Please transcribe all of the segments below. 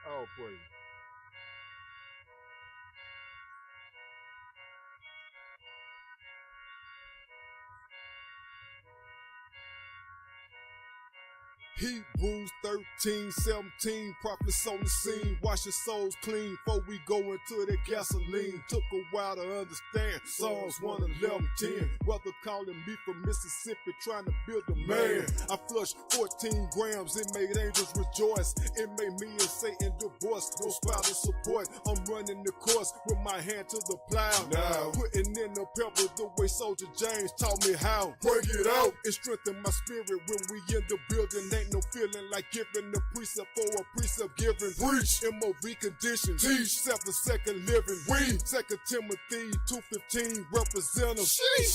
Oh, praise. Hebrews 13:17, prophets on the scene, wash your souls clean before we go into the gasoline. Took a while to understand Psalms 111:10. Brother calling me from Mississippi, trying to build a man. I flushed 14 grams, it made angels rejoice. It made me and Satan divorce, no spousal support. I'm running the course with my hand to the plow. Now, putting in the pebble the way Soldier James taught me how. Break it out, it strengthened my spirit when we in the building. Ain't no feeling like giving the precept for a precept giving. Preach, MOV condition, teach, 7-second living. We, 2 Timothy 2:15, represent them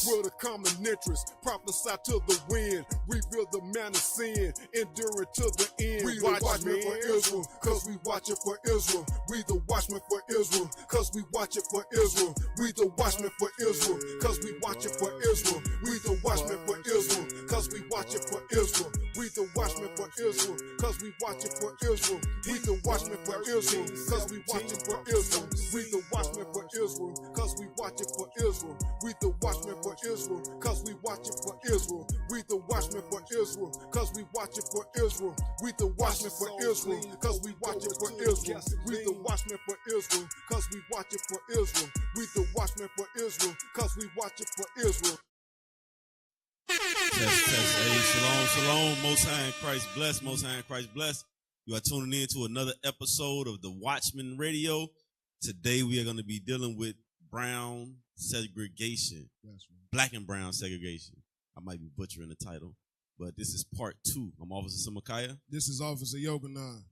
with a common interest. Prophesy to the wind, reveal the man of sin, endure it to the end. We the watchmen for Israel, cause we watch it for Israel. We the watchmen for Israel, cause we watch it for Israel. We the watchmen for Israel, cause we watch it for Israel. We the watchmen for Israel, cause we watch it for Israel. We the watchmen for Israel, cause we watch it for Israel. We the watchmen for Israel, cause we watch it for Israel. We the watchmen for Israel, cause we watch it for Israel. We the watchmen for Israel, cause we watch it for Israel. We the watchmen for Israel, cause we watch it for Israel. We the watchmen for Israel, cause we watch it for Israel. We the watchmen for Israel, cause we watch it for Israel. We the watchmen for Israel, cause we watch it for Israel. Test. Hey, shalom. Most High in Christ bless. Most High in Christ bless. You are tuning in to another episode of the Watchman Radio. Today we are going to be dealing with brown segregation. Black and brown segregation. I might be butchering the title, but this is part 2. I'm Officer Semachiah. This is Officer Yoganan.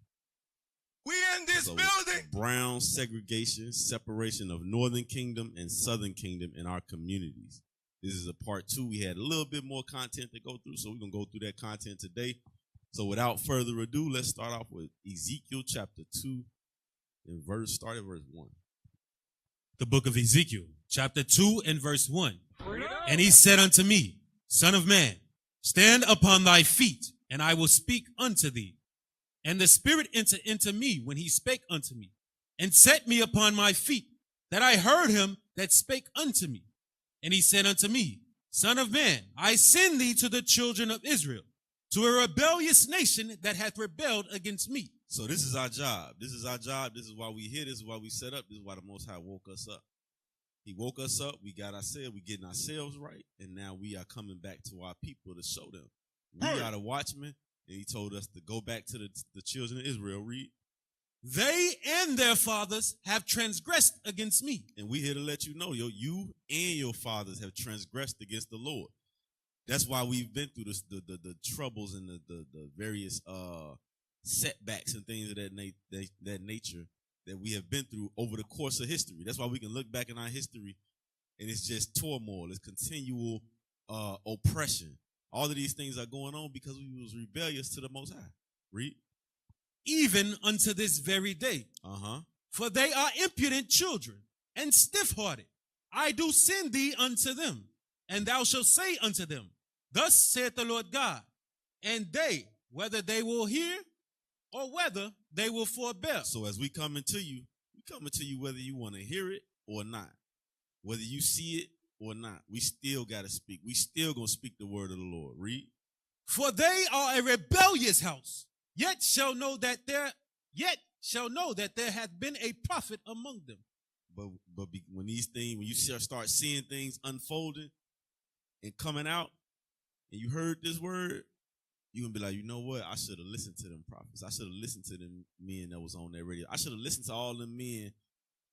We in this building. Brown segregation, separation of Northern Kingdom and Southern Kingdom in our communities. This is a part 2. We had a little bit more content to go through, so we're going to go through that content today. So without further ado, let's start off with Ezekiel chapter 2 and start at verse 1. The book of Ezekiel, chapter 2 and verse 1. And he said unto me, Son of man, stand upon thy feet, and I will speak unto thee. And the Spirit entered into me when he spake unto me, and set me upon my feet, that I heard him that spake unto me. And he said unto me, Son of man, I send thee to the children of Israel, to a rebellious nation that hath rebelled against me. So this is our job. This is our job. This is why we here. This is why we set up. This is why the Most High woke us up. He woke us up. We got ourselves. We getting ourselves right. And now we are coming back to our people to show them. We are the watchmen. And he told us to go back to the children of Israel. Read. They and their fathers have transgressed against me. And we here to let you know, you and your fathers have transgressed against the Lord. That's why we've been through the troubles and the various setbacks and things of that nature that we have been through over the course of history. That's why we can look back in our history and it's just turmoil. It's continual oppression. All of these things are going on because we was rebellious to the Most High. Read. Even unto this very day. Uh-huh. For they are impudent children and stiff-hearted. I do send thee unto them, and thou shalt say unto them, Thus saith the Lord God, and they, whether they will hear or whether they will forbear. So as we coming to you whether you want to hear it or not. Whether you see it or not, we still got to speak. We still going to speak the word of the Lord. Read. For they are a rebellious house. Yet shall know that there hath been a prophet among them. But when you start seeing things unfolding and coming out, and you heard this word, you're gonna be like, you know what? I should have listened to them prophets. I should have listened to them men that was on that radio. I should have listened to all them men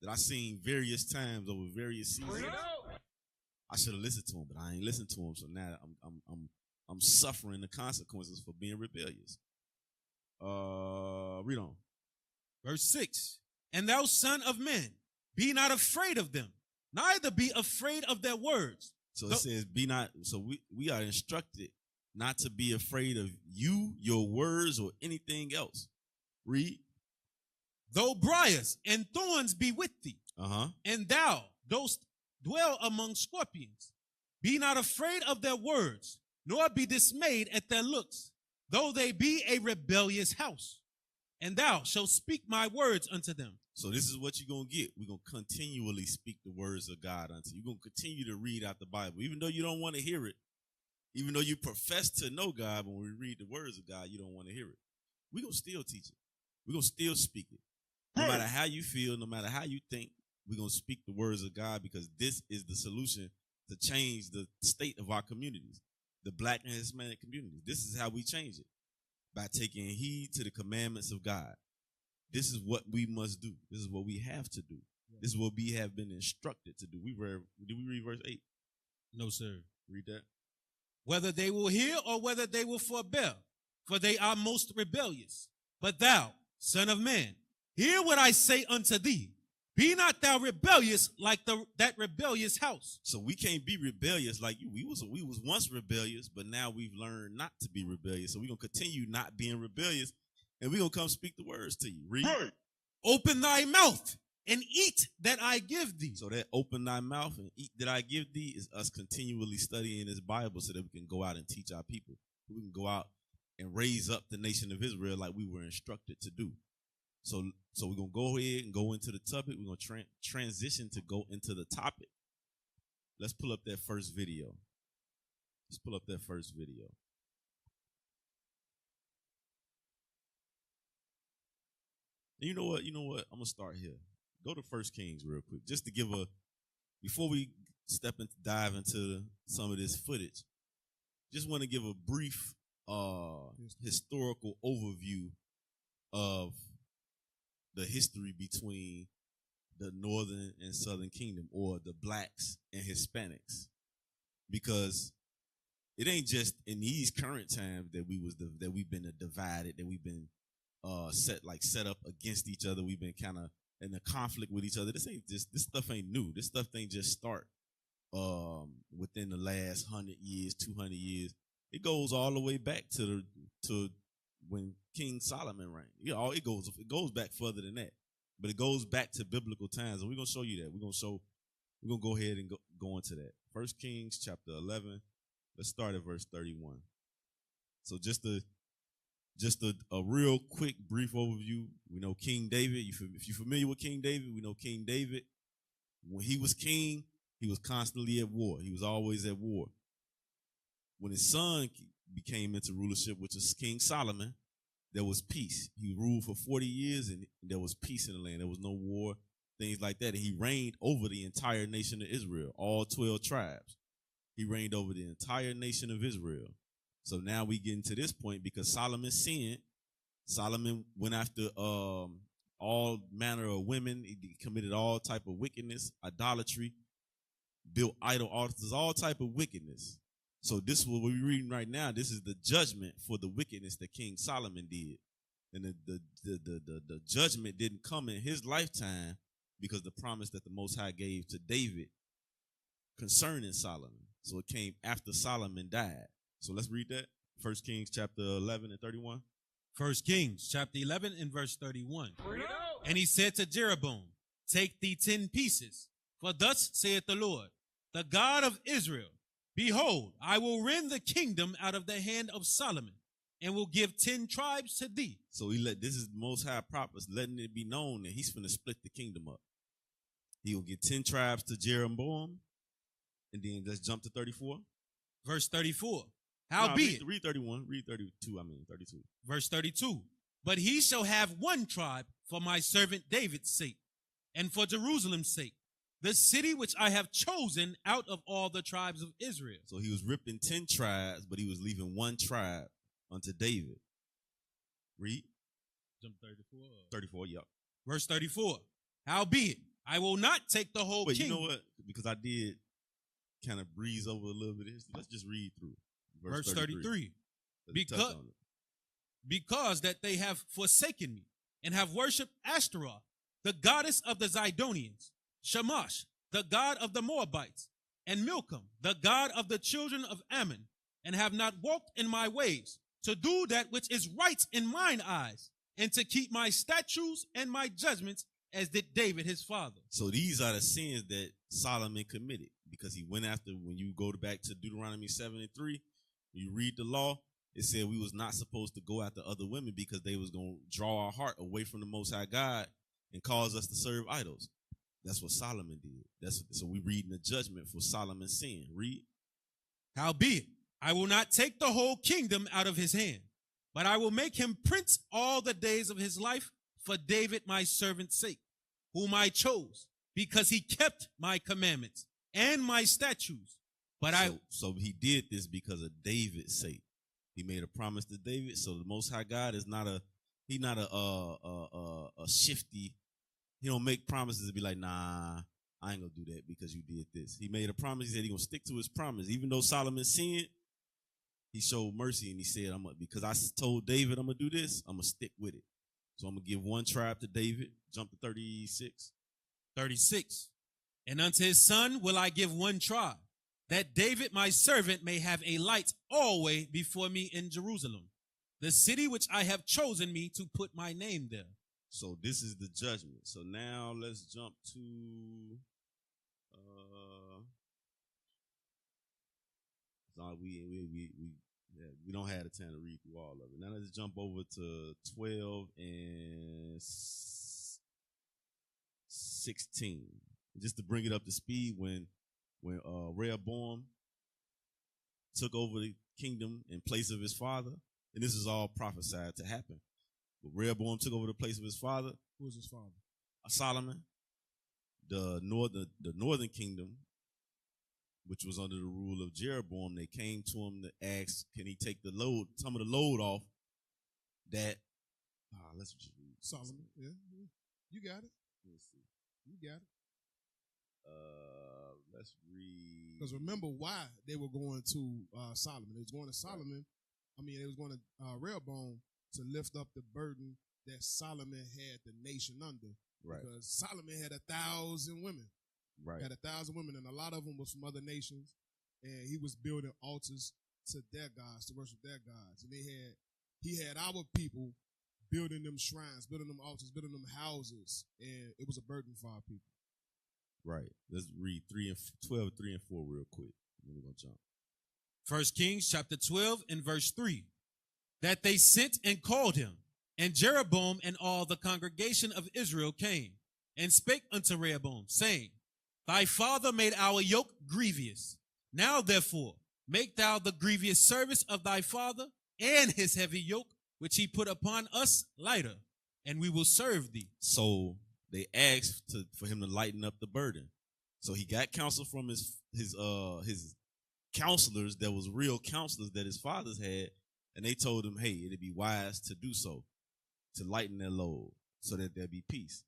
that I seen various times over various seasons. I should have listened to them, but I ain't listened to them. So now I'm suffering the consequences for being rebellious. Read on. Verse 6. And thou son of man, be not afraid of them, neither be afraid of their words. So it says, be not. So we are instructed not to be afraid of you, your words, or anything else. Read. Though briars and thorns be with thee, and thou dost dwell among scorpions, be not afraid of their words, nor be dismayed at their looks, though they be a rebellious house. and thou shalt speak my words unto them. So this is what you're going to get. We're going to continually speak the words of God unto you. You're going to continue to read out the Bible. Even though you don't want to hear it, even though you profess to know God, when we read the words of God, you don't want to hear it. We're going to still teach it. We're going to still speak it. No matter how you feel, no matter how you think, we're going to speak the words of God, because this is the solution to change the state of our communities, the Black and Hispanic communities. This is how we change it, by taking heed to the commandments of God. This is what we must do. This is what we have to do. This is what we have been instructed to do. Did we read verse 8? No, sir. Read that. Whether they will hear or whether they will forbear, for they are most rebellious. But thou, son of man, hear what I say unto thee. Be not thou rebellious like that rebellious house. So we can't be rebellious like you. We was once rebellious, but now we've learned not to be rebellious. So we're going to continue not being rebellious, and we're going to come speak the words to you. Read. Right. Open thy mouth and eat that I give thee. So that open thy mouth and eat that I give thee is us continually studying this Bible so that we can go out and teach our people. We can go out and raise up the nation of Israel like we were instructed to do. So we're going to go ahead and go into the topic. We're going to transition to go into the topic. Let's pull up that first video. Let's pull up that first video. And you know what? I'm going to start here. Go to 1 Kings real quick, just to give before we dive into some of this footage, just want to give a brief historical overview of the history between the Northern and Southern Kingdom, or the Blacks and Hispanics, because it ain't just in these current times that we've been divided, that we've been set up against each other. We've been kind of in a conflict with each other. This stuff ain't new. This stuff ain't just start within the last 100 years, 200 years. It goes all the way back to when King Solomon reigned. It goes back further than that, but it goes back to biblical times, and we're gonna show you that. We're gonna go ahead and go into that. 1 Kings chapter 11. Let's start at verse 31. So just a real quick, brief overview. We know King David. If you're familiar with King David, we know King David, when he was king, he was constantly at war. He was always at war. When his son became into rulership, which is King Solomon, there was peace. He ruled for 40 years, and there was peace in the land. There was no war, things like that. And he reigned over the entire nation of Israel, all 12 tribes. He reigned over the entire nation of Israel. So now we get into this point because Solomon sinned. Solomon went after all manner of women. He committed all type of wickedness, idolatry, built idol altars, all type of wickedness. So this is what we're reading right now. This is the judgment for the wickedness that King Solomon did. And the judgment didn't come in his lifetime because the promise that the Most High gave to David concerning Solomon. So it came after Solomon died. So let's read that. 1 Kings chapter 11 and 31. 1 Kings chapter 11 and verse 31. And he said to Jeroboam, take thee 10 pieces, for thus saith the Lord, the God of Israel, behold, I will rend the kingdom out of the hand of Solomon, and will give 10 tribes to thee. So this is the Most High prophets letting it be known that he's going to split the kingdom up. He will give 10 tribes to Jeroboam, and then let's jump to 34. Verse 34. Howbeit, read 31, read 32, 32. Verse 32. But he shall have one tribe for my servant David's sake, and for Jerusalem's sake, the city which I have chosen out of all the tribes of Israel. So he was ripping 10 tribes, but he was leaving one tribe unto David. Read. Jump 34. 34, yep. Verse 34. Howbeit, I will not take the whole kingdom. You know what? Because I did kind of breeze over a little bit of history. Let's just read through. Verse 33. Because that they have forsaken me, and have worshipped Ashtaroth, the goddess of the Zidonians, Shamash, the god of the Moabites, and Milcom, the god of the children of Ammon, and have not walked in my ways, to do that which is right in mine eyes, and to keep my statutes and my judgments, as did David his father. So these are the sins that Solomon committed, because he went after, when you go back to Deuteronomy 7 and 3, you read the law, it said we was not supposed to go after other women because they was going to draw our heart away from the Most High God and cause us to serve idols. That's what Solomon did. So we reading the judgment for Solomon's sin. Read. Howbeit, I will not take the whole kingdom out of his hand, but I will make him prince all the days of his life for David my servant's sake, whom I chose, because he kept my commandments and my statutes. But so he did this because of David's sake. He made a promise to David. So the Most High God is not a shifty. He don't make promises to be like, nah, I ain't gonna do that because you did this. He made a promise. He said he gonna stick to his promise. Even though Solomon sinned, he showed mercy and he said, because I told David I'm gonna do this, I'm gonna stick with it. So I'm gonna give one tribe to David. Jump to 36. 36. And unto his son will I give one tribe, that David my servant may have a light always before me in Jerusalem, the city which I have chosen me to put my name there. So this is the judgment. So now let's jump to we don't have the time to read through all of it. Now let's jump over to 12 and 16. Just to bring it up to speed, when Rehoboam took over the kingdom in place of his father, and this is all prophesied to happen. But Rehoboam took over the place of his father. Who was his father? Solomon. The northern kingdom, which was under the rule of Jeroboam, they came to him to ask, can he take some of the load off that, let's just read. Solomon, yeah. You got it. Let's see. You got it. Let's read. Because remember why they were going to Solomon. They was going to Solomon. They was going to Rehoboam to lift up the burden that Solomon had the nation under. Right. Because Solomon had 1,000 women. Right. Had 1,000 women, and a lot of them was from other nations. And he was building altars to their gods, to worship their gods. And he had our people building them shrines, building them altars, building them houses. And it was a burden for our people. Right. Let's read 12, 3 and 4 real quick. Then we're going to jump. 1 Kings chapter 12 and verse 3. That they sent and called him, and Jeroboam and all the congregation of Israel came, and spake unto Rehoboam, saying, Thy father made our yoke grievous. Now therefore make thou the grievous service of thy father and his heavy yoke, which he put upon us, lighter, and we will serve thee. So they asked for him to lighten up the burden. So he got counsel from his counselors that was real counselors that his fathers had, and they told him, hey, it'd be wise to do so, to lighten their load so that there be peace.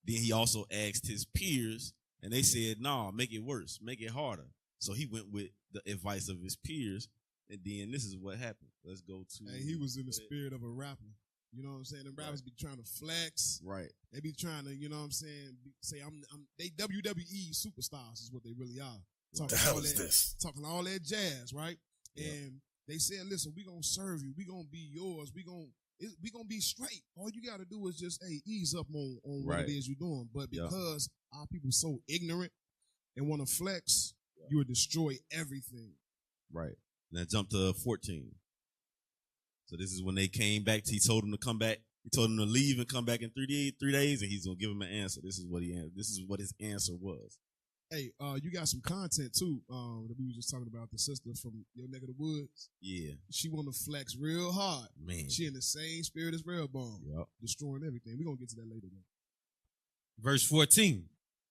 Then he also asked his peers, and they said, no, make it worse, make it harder. So he went with the advice of his peers, and then this is what happened. Let's go to... Hey, he was in the spirit of a rapper. You know what I'm saying? The rappers be trying to flex. Right. They be trying to, you know what I'm saying, they WWE superstars is what they really are. What the hell is this? Talking all that jazz, right? Yeah. And they said, listen, we gonna serve you. We gonna be yours. We gonna be straight. All you gotta do is just, ease up on what it is you're doing. But because our people so ignorant and want to flex, you will destroy everything. Right. Now jump to 14. So this is when they came back. He told them to come back. He told them to leave and come back in 3 days, and he's gonna give them an answer. This is what his answer was. Hey, you got some content too. That we were just talking about, the sister from your neck of the woods. Yeah. She want to flex real hard. Man. She in the same spirit as Rehoboam. Yep. Destroying everything. We're gonna get to that later though. Verse 14.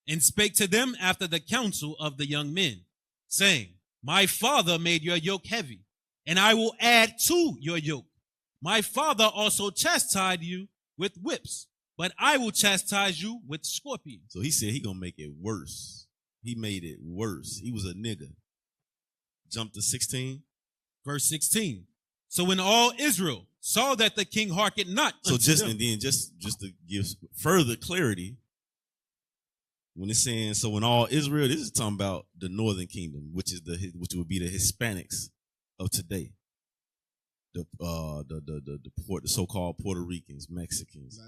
And spake to them after the counsel of the young men, saying, My father made your yoke heavy, and I will add to your yoke. My father also chastised you with whips, but I will chastise you with scorpions. So he said he gonna make it worse. He made it worse. He was a nigga. Jump to 16. Verse 16. So when all Israel saw that the king hearkened not So unto just them, and then just to give further clarity, when it's saying so when all Israel, this is talking about the northern kingdom, which would be the Hispanics of today. The so-called Puerto Ricans, Mexicans,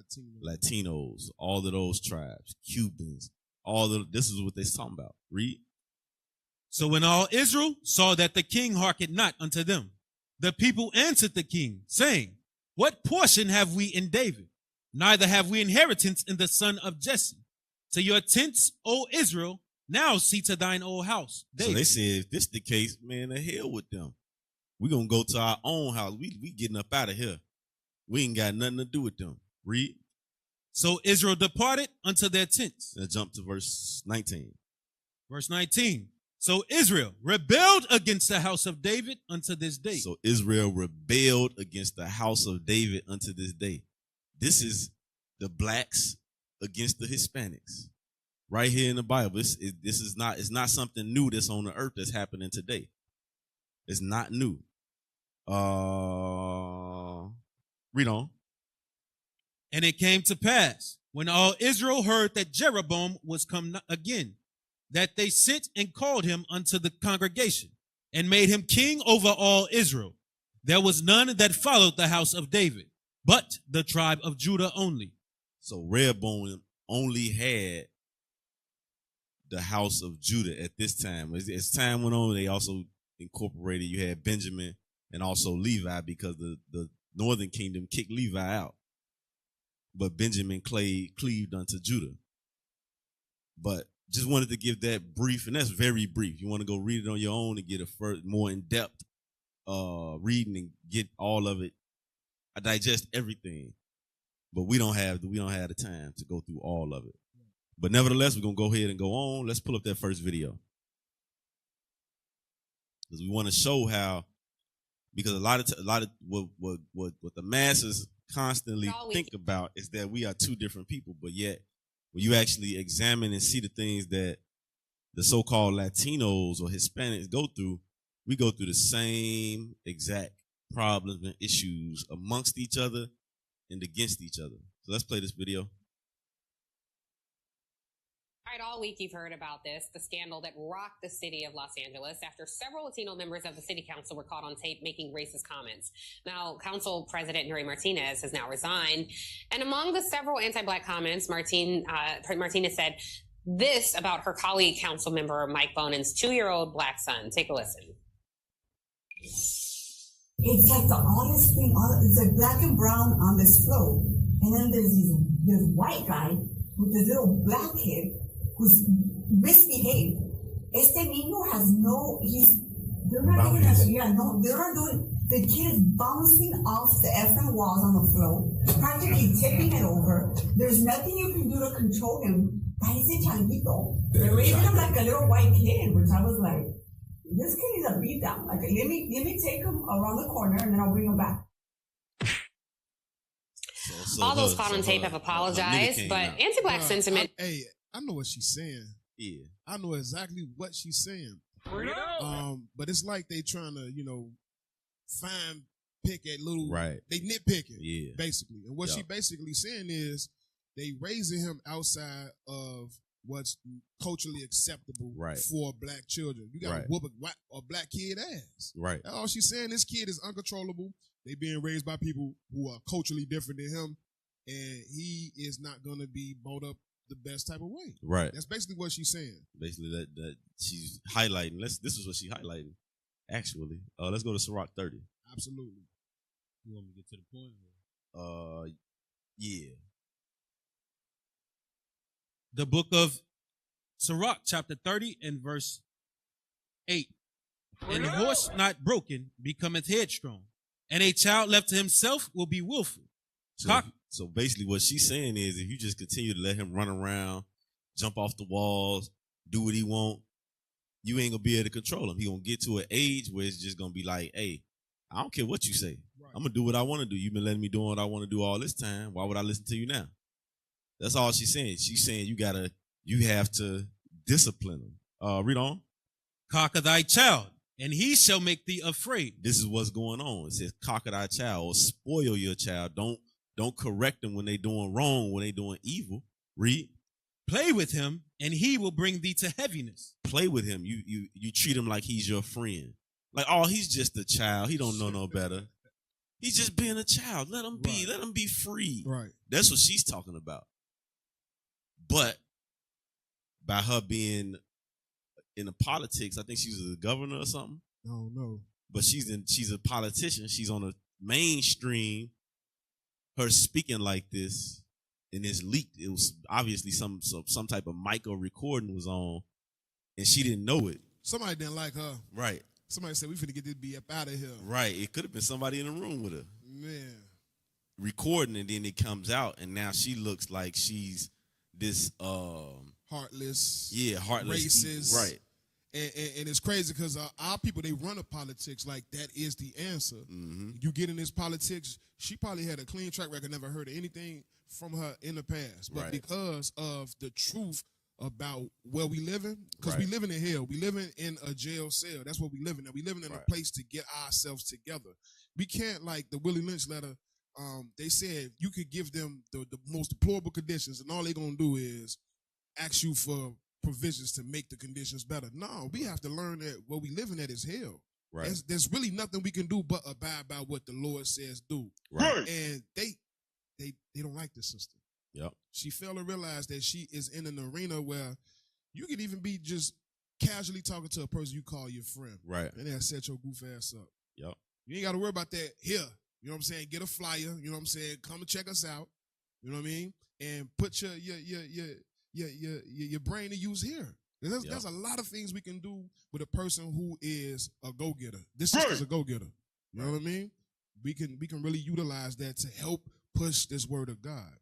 Latinos, all of those tribes, Cubans, this is what they're talking about. Read. So when all Israel saw that the king hearkened not unto them, The people answered the king, saying, what portion have we in David? Neither have we inheritance in the son of Jesse. To your tents, O Israel, now see to thine old house. So David. they said, if this the case, man, the hell with them. We're going to go to our own house. We getting up out of here. We ain't got nothing to do with them. Read. So Israel departed unto their tents. Now jump to verse 19. Verse 19. So Israel rebelled against the house of David unto this day. So Israel rebelled against the house of David unto this day. This is the blacks against the Hispanics. Right here in the Bible. This is not, it's not something new that's on the earth that's happening today. It's not new. Read on. And it came to pass, when all Israel heard that Jeroboam was come again, that they sent and called him unto the congregation, and made him king over all Israel. There was none that followed the house of David, but the tribe of Judah only. So Rehoboam only had the house of Judah at this time. As time went on, they also incorporated, you had Benjamin and also Levi, because the northern kingdom kicked Levi out. But Benjamin cleaved unto Judah. But just wanted to give that brief, and that's very brief. You want to go read it on your own and get a more in-depth reading and get all of it. I digest everything, but we don't have the time to go through all of it. But nevertheless, we're gonna go ahead and go on. Let's pull up that first video, because we want to show how, because a lot of what the masses constantly think about is that we are two different people, but yet when you actually examine and see the things that the so-called Latinos or Hispanics go through, we go through the same exact problems and issues amongst each other and against each other. So let's play this video. All right, all week you've heard about this, the scandal that rocked the city of Los Angeles after several Latino members of the city council were caught on tape making racist comments. Now, council president Nuri Martinez has now resigned. And among the several anti-black comments, Martinez said this about her colleague council member Mike Bonan's 2-year-old black son. Take a listen. It's like the oddest thing. It's like black and brown on this float. And then there's this white guy with this little black kid who's misbehaved. Este niño has they're not doing, the kid is bouncing off the effing walls on the floor, practically tipping it over. There's nothing you can do to control him. Parece changuito. They're raising him like a little white kid, which I was like, this kid needs a beat down. Like, let me take him around the corner and then I'll bring him back. All those caught on tape have apologized, but anti-black sentiment. I know what she's saying. Yeah. I know exactly what she's saying. But it's like they trying to, pick at little, right. They nitpicking, yeah, basically. And what she basically saying is they raising him outside of what's culturally acceptable for black children. You got to whoop a black kid ass. Right. That's all she's saying. This kid is uncontrollable. They being raised by people who are culturally different than him, and he is not going to be brought up the best type of way. Right. That's basically what she's saying. Basically that she's highlighting. This is what she's highlighting. Actually, let's go to Sirach 30. Absolutely. You want me to get to the point? Yeah. The book of Sirach, chapter 30 and verse 8. And a horse not broken becometh headstrong, and a child left to himself will be willful. So basically what she's saying is, if you just continue to let him run around, jump off the walls, do what he want, you ain't going to be able to control him. He going to get to an age where it's just going to be like, hey, I don't care what you say. Right. I'm going to do what I want to do. You've been letting me do what I want to do all this time. Why would I listen to you now? That's all she's saying. She's saying you have to discipline him. Read on. Cocker thy child, and he shall make thee afraid. This is what's going on. It says, cocker thy child, or spoil your child. Don't correct them when they doing wrong, when they doing evil. Read. Play with him, and he will bring thee to heaviness. Play with him. You treat him like he's your friend. Like, oh, he's just a child. He don't know no better. He's just being a child. Let him be. Let him be free. Right. That's what she's talking about. But by her being in the politics, I think she was the governor or something. I don't know. but she's a politician. She's on a mainstream. Her speaking like this, and it's leaked. It was obviously some type of micro recording was on, and she didn't know it. Somebody didn't like her. Right. Somebody said, we finna get this B up out of here. Right. It could have been somebody in the room with her. Man. Recording, and then it comes out, and now she looks like she's this heartless. Yeah, heartless. Racist. Right. And it's crazy because our people, they run a politics like that is the answer. Mm-hmm. You get in this politics, she probably had a clean track record, never heard of anything from her in the past. But because of the truth about where we living, because we living in hell. We living in a jail cell. That's what we living in. We living in a place to get ourselves together. We can't, like the Willie Lynch letter, they said you could give them the most deplorable conditions, and all they're going to do is ask you for provisions to make the conditions better. No, we have to learn that what we living at is hell. Right. There's really nothing we can do but abide by what the Lord says do. Right. And they don't like this sister. Yep. She failed to realize that she is in an arena where you can even be just casually talking to a person you call your friend. Right. And they'll set your goof ass up. Yep. You ain't got to worry about that here. You know what I'm saying? Get a flyer. You know what I'm saying? Come and check us out. You know what I mean? And put your brain to use here. There's a lot of things we can do with a person who is a go-getter. This sister's a go-getter. You know what I mean? We can really utilize that to help push this word of God.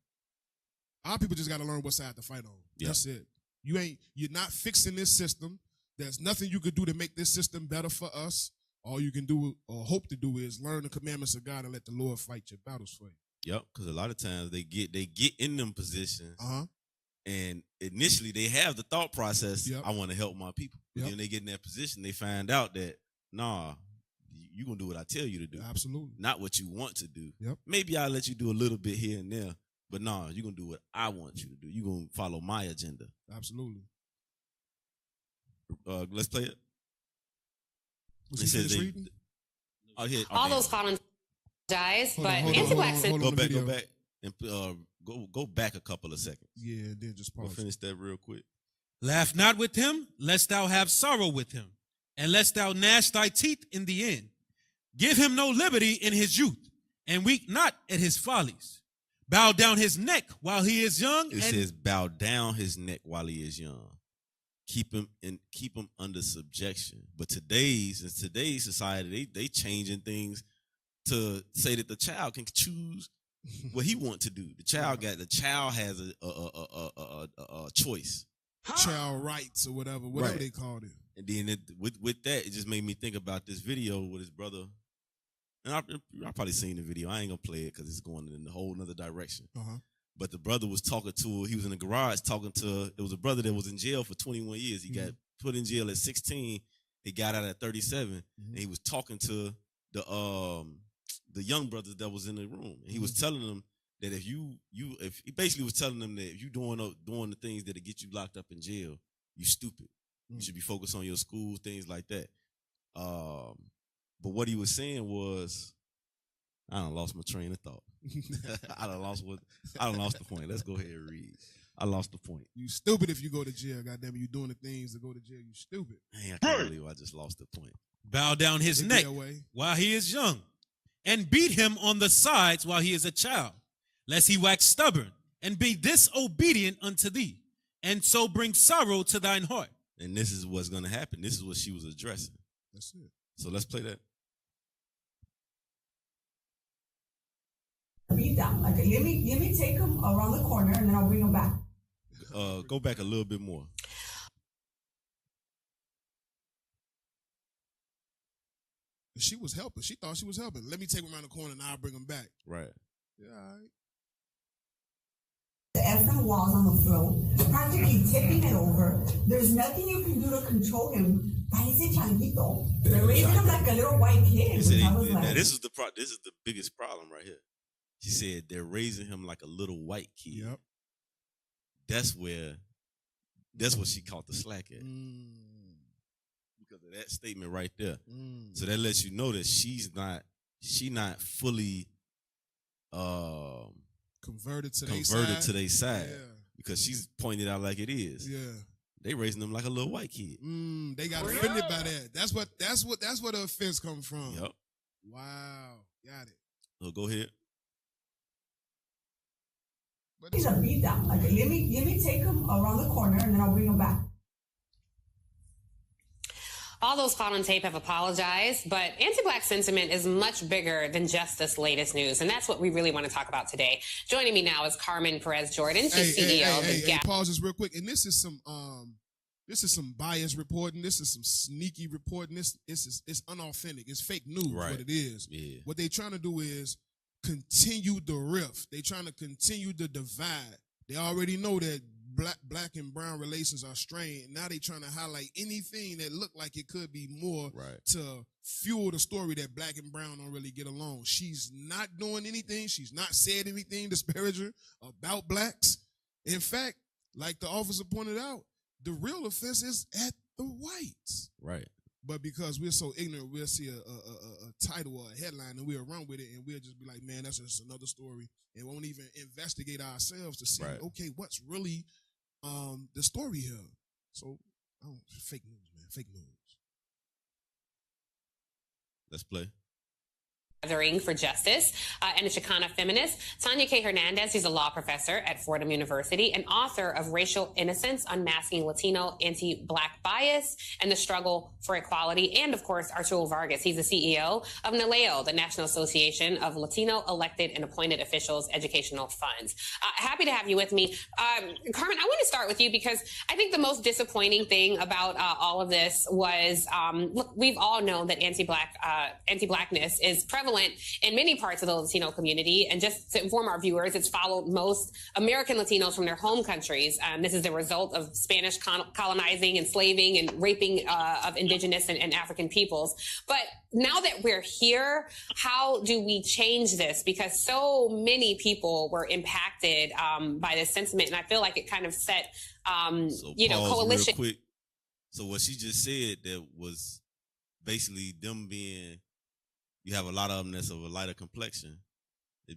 Our people just got to learn what side to fight on. That's it. You're not fixing this system. There's nothing you could do to make this system better for us. All you can do or hope to do is learn the commandments of God and let the Lord fight your battles for you. Yep, because a lot of times they get in them positions, and initially they have the thought process, I want to help my people. But then they get in that position, they find out that, nah, you're going to do what I tell you to do. Absolutely. Not what you want to do. Yep. Maybe I'll let you do a little bit here and there, but nah, you're going to do what I want you to do. You're going to follow my agenda. Absolutely. Let's play it. Was he finished reading? All those caught on dies, but anti-blacks. Go back, and go back a couple of seconds. Yeah, then just pause. We'll finish that real quick. Laugh not with him, lest thou have sorrow with him, and lest thou gnash thy teeth in the end. Give him no liberty in his youth, and weep not at his follies. Bow down his neck while he is young. It says, bow down his neck while he is young. Keep him under subjection. But in today's society, they changing things to say that the child can choose what he want to do. The child has a choice. Child rights or whatever they called it. And then with that, it just made me think about this video with his brother. And I've probably seen the video. I ain't gonna play it because it's going in a whole nother direction. But the brother was talking to, he was in the garage talking to, it was a brother that was in jail for 21 years. He got put in jail at 16. He got out at 37. And he was talking to the young brothers that was in the room. And he was telling them that if he basically was telling them that if you doing the things that get you locked up in jail, you stupid. You should be focused on your school, things like that. But what he was saying was, I done lost my train of thought. I done lost the point. Let's go ahead and read. I lost the point. You stupid if you go to jail. Goddamn it, you doing the things to go to jail. You stupid. Man, I can't believe I just lost the point. Bow down his neck while he is young, and beat him on the sides while he is a child, lest he wax stubborn and be disobedient unto thee, and so bring sorrow to thine heart. And this is what's going to happen. This is what she was addressing. That's it. So let's play that. Beat down. Like, let me take him around the corner and then I'll bring him back. Go back a little bit more. She was helping. She thought she was helping. Let me take him around the corner and I'll bring him back. Right. Yeah, all right. The effing walls on the floor, practically tipping it over. There's nothing you can do to control him. They're raising him like a little white kid. This is the biggest problem right here. She said they're raising him like a little white kid. Yep. That's what she caught the slack at. Because of that statement right there. So that lets you know that she's not fully converted to their side. Yeah. Because she's pointed out like it is. Yeah. They raising them like a little white kid. They got offended by that. That's what the offense come from. Yep. Wow. Got it. So go ahead. He's a beat down. Like, let me take him around the corner and then I'll bring him back. All those caught on tape have apologized, but anti-Black sentiment is much bigger than just this latest news, and that's what we really want to talk about today. Joining me now is Carmen Perez-Jordan. She's CEO of the Gap. Pause this real quick. And this is some biased reporting. This is some sneaky reporting. It's unauthentic. It's fake news. Right. What it is. Yeah. What they're trying to do is continue the rift. They're trying to continue the divide. They already know that black and brown relations are strained. Now they trying to highlight anything that look like it could be more to fuel the story that black and brown don't really get along. She's not doing anything. She's not said anything disparaging about blacks. In fact, like the officer pointed out, the real offense is at the whites. Right. But because we're so ignorant, we'll see a title or a headline and we'll run with it and we'll just be like, man, that's just another story. And won't even investigate ourselves to see, okay, what's really the story here. So, fake news, man. Fake news. Let's play. Gathering for Justice and a Chicana feminist. Tanya K. Hernandez, she's a law professor at Fordham University and author of Racial Innocence, Unmasking Latino Anti-Black Bias and the Struggle for Equality. And, of course, Arturo Vargas. He's the CEO of NALEO, the National Association of Latino Elected and Appointed Officials Educational Funds. Happy to have you with me. Carmen, I want to start with you because I think the most disappointing thing about all of this was, look, we've all known that anti-Blackness is prevalent in many parts of the Latino community. And just to inform our viewers, it's followed most American Latinos from their home countries. This is the result of Spanish colonizing, enslaving, and raping of indigenous and African peoples. But now that we're here, how do we change this? Because so many people were impacted by this sentiment. And I feel like it kind of set, coalition. Real quick. So what she just said, that was basically them being, you have a lot of them that's of a lighter complexion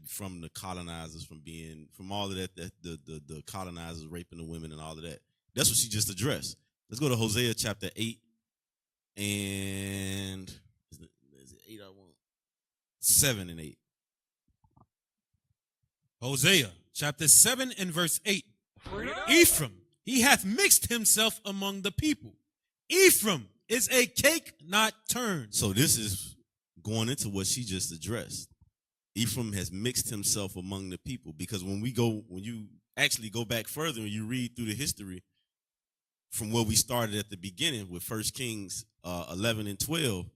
from the colonizers, from all of that, the colonizers raping the women and all of that. That's what she just addressed. Let's go to Hosea chapter 8 and is it 8 I want? 7 and 8. Hosea chapter 7 and verse 8. Ephraim, he hath mixed himself among the people. Ephraim is a cake not turned. So this is going into what she just addressed. Ephraim has mixed himself among the people, because when you actually go back further and you read through the history from where we started at the beginning with 1 Kings 11 and 12,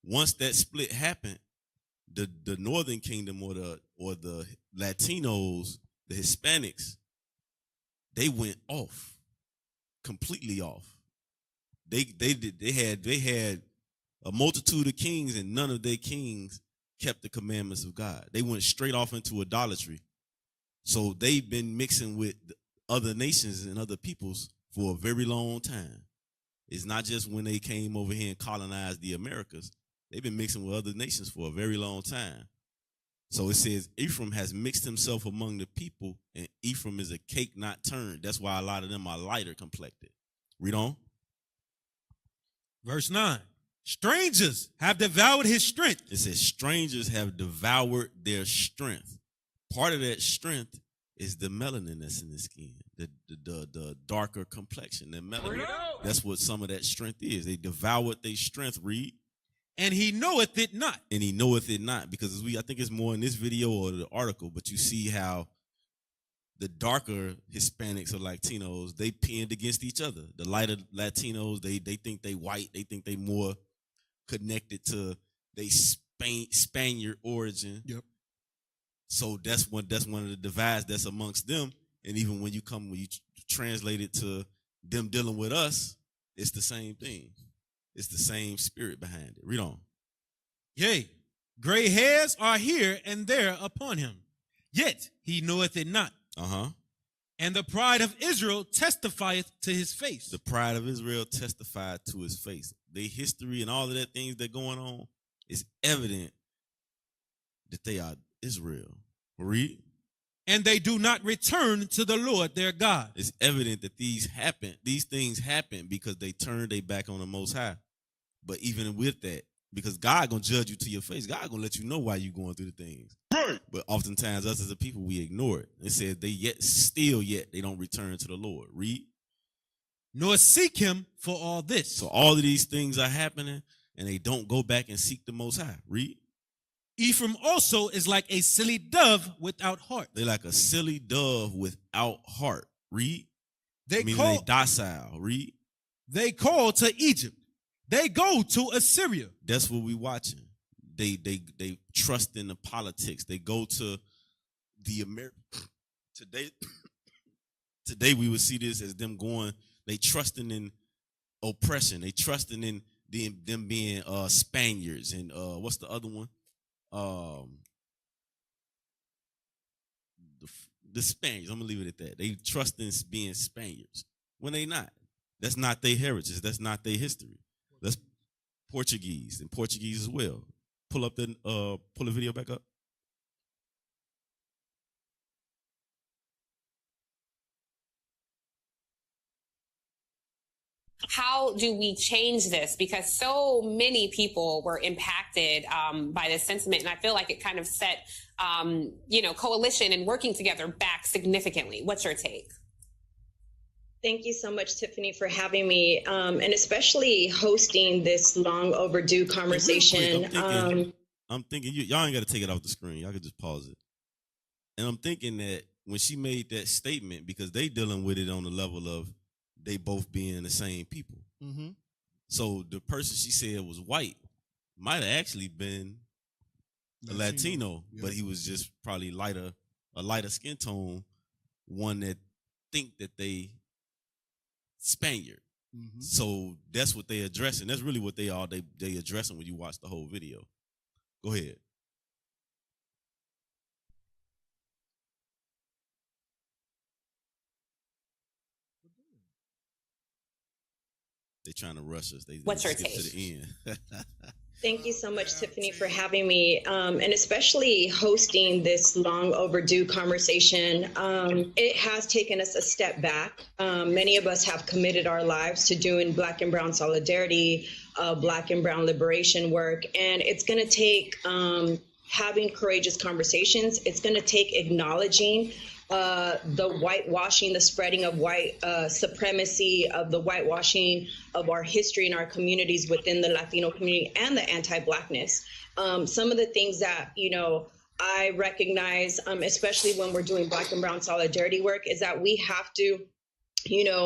once that split happened, the northern kingdom or the Latinos, the Hispanics, they went off, completely off. They had a multitude of kings, and none of their kings kept the commandments of God. They went straight off into idolatry. So they've been mixing with other nations and other peoples for a very long time. It's not just when they came over here and colonized the Americas. They've been mixing with other nations for a very long time. So it says Ephraim has mixed himself among the people, and Ephraim is a cake not turned. That's why a lot of them are lighter complected. Read on. Verse 9. Strangers have devoured his strength. It says strangers have devoured their strength. Part of that strength is the melanin that's in the skin, the darker complexion, the melanin. That's what some of that strength is. They devoured their strength, read. And he knoweth it not. And he knoweth it not, because I think it's more in this video or the article, but you see how the darker Hispanics or Latinos, they pinned against each other. The lighter Latinos, they think they white, they think they more connected to they Spaniard origin. Yep. So that's one of the divides that's amongst them. And even when you translate it to them dealing with us, it's the same thing. It's the same spirit behind it. Read on. Yea, gray hairs are here and there upon him, yet he knoweth it not. And the pride of Israel testifieth to his face. The pride of Israel testified to his face. Their history and all of that things that going on is evident that they are Israel. Read. and they do not return to the Lord their God. It's evident that these things happen because they turned their back on the Most High. But even with that, because God gonna judge you to your face, God gonna let you know why you going through the things. Right. But oftentimes us as a people, we ignore it. It says they don't return to the Lord. Read. Nor seek him for all this. So all of these things are happening, and they don't go back and seek the Most High. Read. Ephraim also is like a silly dove without heart. They're like a silly dove without heart. Read. They docile. Read. They call to Egypt. They go to Assyria. That's what we watching. They trust in the politics. They go to the Today we would see this as them going. They trusting in oppression. They trusting in them being Spaniards and what's the other one? The Spaniards. I'm gonna leave it at that. They trust in being Spaniards when they not. That's not their heritage. That's not their history. That's Portuguese and Portuguese as well. Pull the video back up. How do we change this? Because so many people were impacted by this sentiment, and I feel like it kind of set, coalition and working together back significantly. What's your take? Thank you so much, Tiffany, for having me, and especially hosting this long overdue conversation. I'm thinking y'all ain't got to take it off the screen. Y'all can just pause it. And I'm thinking that when she made that statement, because they dealing with it on the level of they both being the same people. Mm-hmm. So the person she said was white might have actually been a Latino, yeah. But he was just probably a lighter skin tone, one that think that they Spaniard. Mm-hmm. So that's what they addressing. That's really what they addressing when you watch the whole video. Go ahead. They trying to rush us. What's your take? To the end. Thank you so much, Tiffany, for having me, and especially hosting this long overdue conversation. It has taken us a step back. Many of us have committed our lives to doing Black and Brown solidarity, Black and Brown liberation work, and it's going to take having courageous conversations. It's going to take acknowledging the whitewashing, the spreading of white supremacy, of the whitewashing of our history and our communities within the Latino community and the anti-Blackness. Some of the things that, I recognize, especially when we're doing Black and Brown solidarity work, is that we have to, use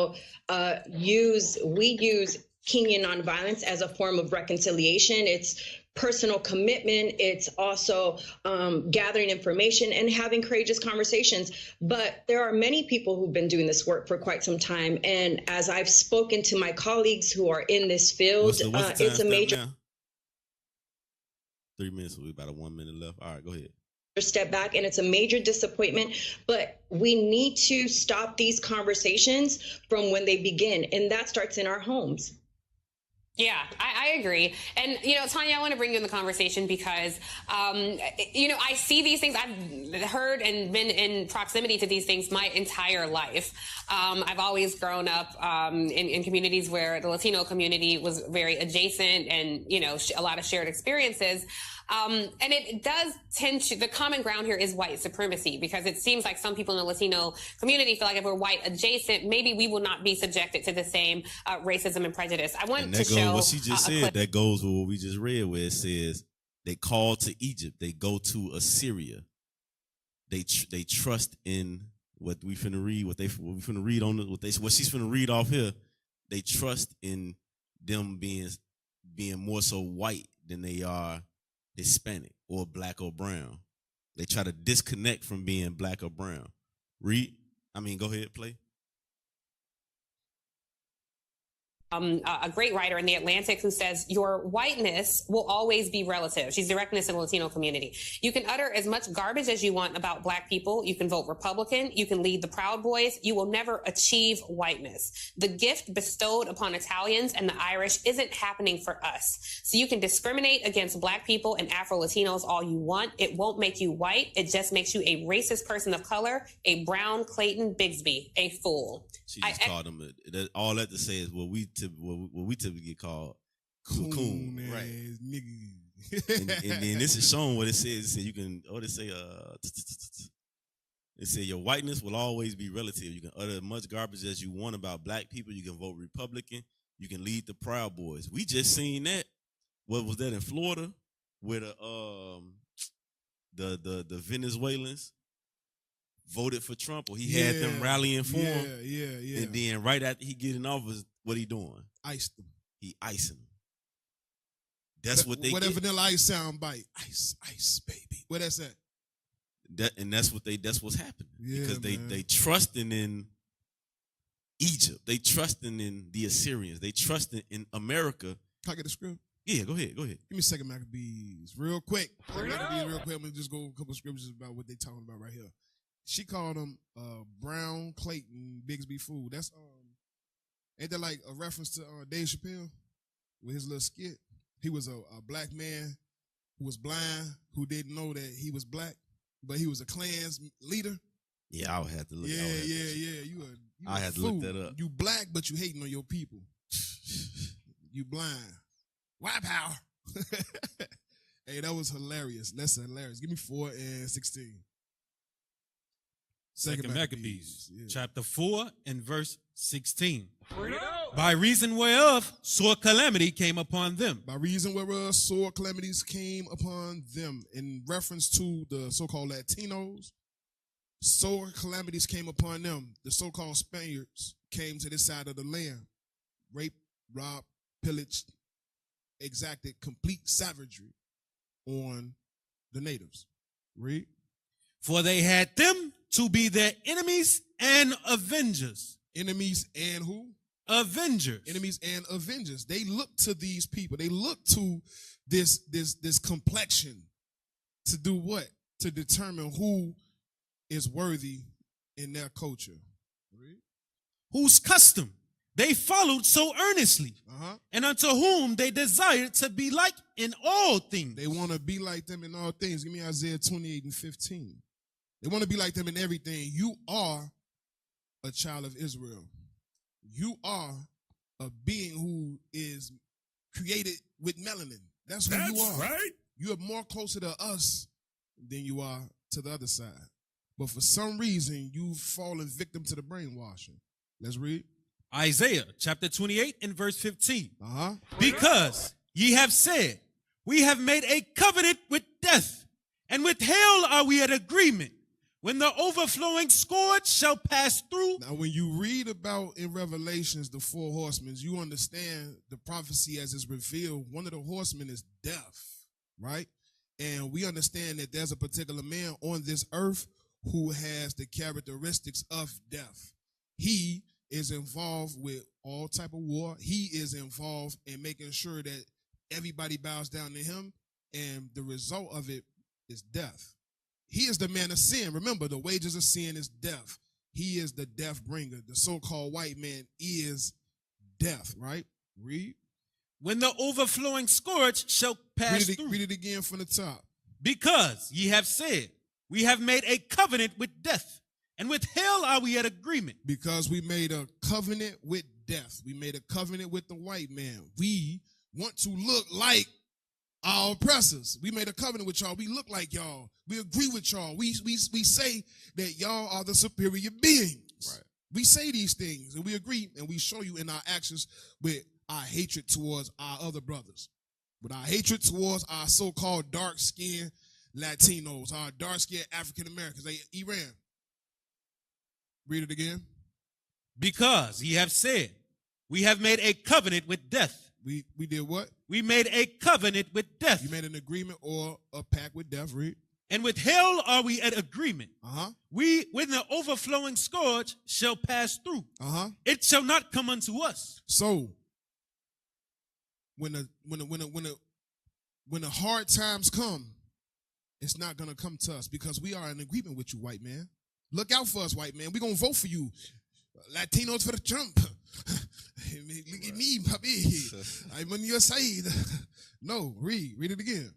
Kenyan nonviolence as a form of reconciliation. It's personal commitment. It's also gathering information and having courageous conversations. But there are many people who've been doing this work for quite some time. And as I've spoken to my colleagues who are in this field, it's a major... Now? 3 minutes, we're about 1 minute left. All right, go ahead. Step back, and it's a major disappointment, but we need to stop these conversations from when they begin, and that starts in our homes. Yeah, I agree. And, Tanya, I want to bring you in the conversation because, I see these things. I've heard and been in proximity to these things my entire life. I've always grown up in communities where the Latino community was very adjacent and, a lot of shared experiences. And it does tend to, the common ground here is white supremacy, because it seems like some people in the Latino community feel like if we're white adjacent, maybe we will not be subjected to the same racism and prejudice. I want to show what she just said. That goes with what we just read, where it says they call to Egypt, they go to Assyria. They trust in what we finna read, what we finna read on what she's finna read off here. They trust in them being more so white than they are Hispanic or Black or brown. They try to disconnect from being Black or brown. Go ahead, play. A great writer in The Atlantic who says, your whiteness will always be relative. She's directing this in the Latino community. You can utter as much garbage as you want about black people. You can vote Republican. You can lead the Proud Boys. You will never achieve whiteness. The gift bestowed upon Italians and the Irish isn't happening for us. So you can discriminate against black people and Afro-Latinos all you want. It won't make you white. It just makes you a racist person of color, a brown Clayton Bigsby, a fool. She just called them. All that to say is what we typically get called coon, right? and then this is showing what it says. It said you can. Or they say it said your whiteness will always be relative. You can utter as much garbage as you want about black people. You can vote Republican. You can lead the Proud Boys. We just seen that. What was that in Florida? Where the Venezuelans voted for Trump, or he had them rallying for him. Yeah. And then right after he get in office, what he doing? Iced them. He icing them. That's what they Whatever Vanilla Ice sound bite. Ice, baby. Where that's at? That's what's happening. Yeah, because they trusting in Egypt. They trusting in the Assyrians. They trusting in America. Can I get the script? Yeah, go ahead. Give me 2 Maccabees. Real quick. I'm gonna just go a couple scriptures about what they talking about right here. She called him Brown Clayton Bigsby fool. That's ain't that like a reference to Dave Chappelle with his little skit? He was a black man who was blind, who didn't know that he was black, but he was a Klan's leader. Yeah, I would have to look. Yeah. I had to look that up. You black, but you hating on your people. You blind. White power. Hey, that was hilarious. That's hilarious. Give me 4 and 16. 2 Maccabees, chapter 4 and verse 16. By reason whereof sore calamity came upon them. By reason whereof sore calamities came upon them. In reference to the so-called Latinos, sore calamities came upon them. The so-called Spaniards came to this side of the land. Raped, robbed, pillaged, exacted complete savagery on the natives. Read. For they had them to be their enemies and avengers. Enemies and who? Avengers. Enemies and avengers. They look to these people. They look to this complexion to do what? To determine who is worthy in their culture. Read. Whose custom they followed so earnestly, and unto whom they desired to be like in all things. They want to be like them in all things. Give me Isaiah 28 and 15. They want to be like them in everything. You are a child of Israel. You are a being who is created with melanin. That's who you are. Right. You are more closer to us than you are to the other side. But for some reason, you've fallen victim to the brainwashing. Let's read. Isaiah chapter 28 and verse 15. Because ye have said, we have made a covenant with death, and with hell are we at agreement. When the overflowing scourge shall pass through. Now, when you read about in Revelations the 4 horsemen, you understand the prophecy as it's revealed. One of the horsemen is death, right? And we understand that there's a particular man on this earth who has the characteristics of death. He is involved with all type of war. He is involved in making sure that everybody bows down to him, and the result of it is death. He is the man of sin. Remember, the wages of sin is death. He is the death bringer. The so-called white man is death, right? Read. When the overflowing scourge shall pass through. Read it again from the top. Because ye have said, we have made a covenant with death, and with hell are we at agreement. Because we made a covenant with death. We made a covenant with the white man. We want to look like our oppressors. We made a covenant with y'all. We look like y'all. We agree with y'all. We say that y'all are the superior beings. Right. We say these things and we agree, and we show you in our actions with our hatred towards our other brothers, with our hatred towards our so-called dark-skinned Latinos, our dark-skinned African Americans, Iran. Read it again. Because ye have said, we have made a covenant with death. We did what? We made a covenant with death. You made an agreement or a pact with death, read. And with hell are we at agreement. We, when the overflowing scourge shall pass through, it shall not come unto us. So, when the hard times come, it's not gonna come to us because we are in agreement with you, white man. Look out for us, white man. We're gonna vote for you. Latinos for the Trump. Look at me, puppy. I'm on your side. No, read it again.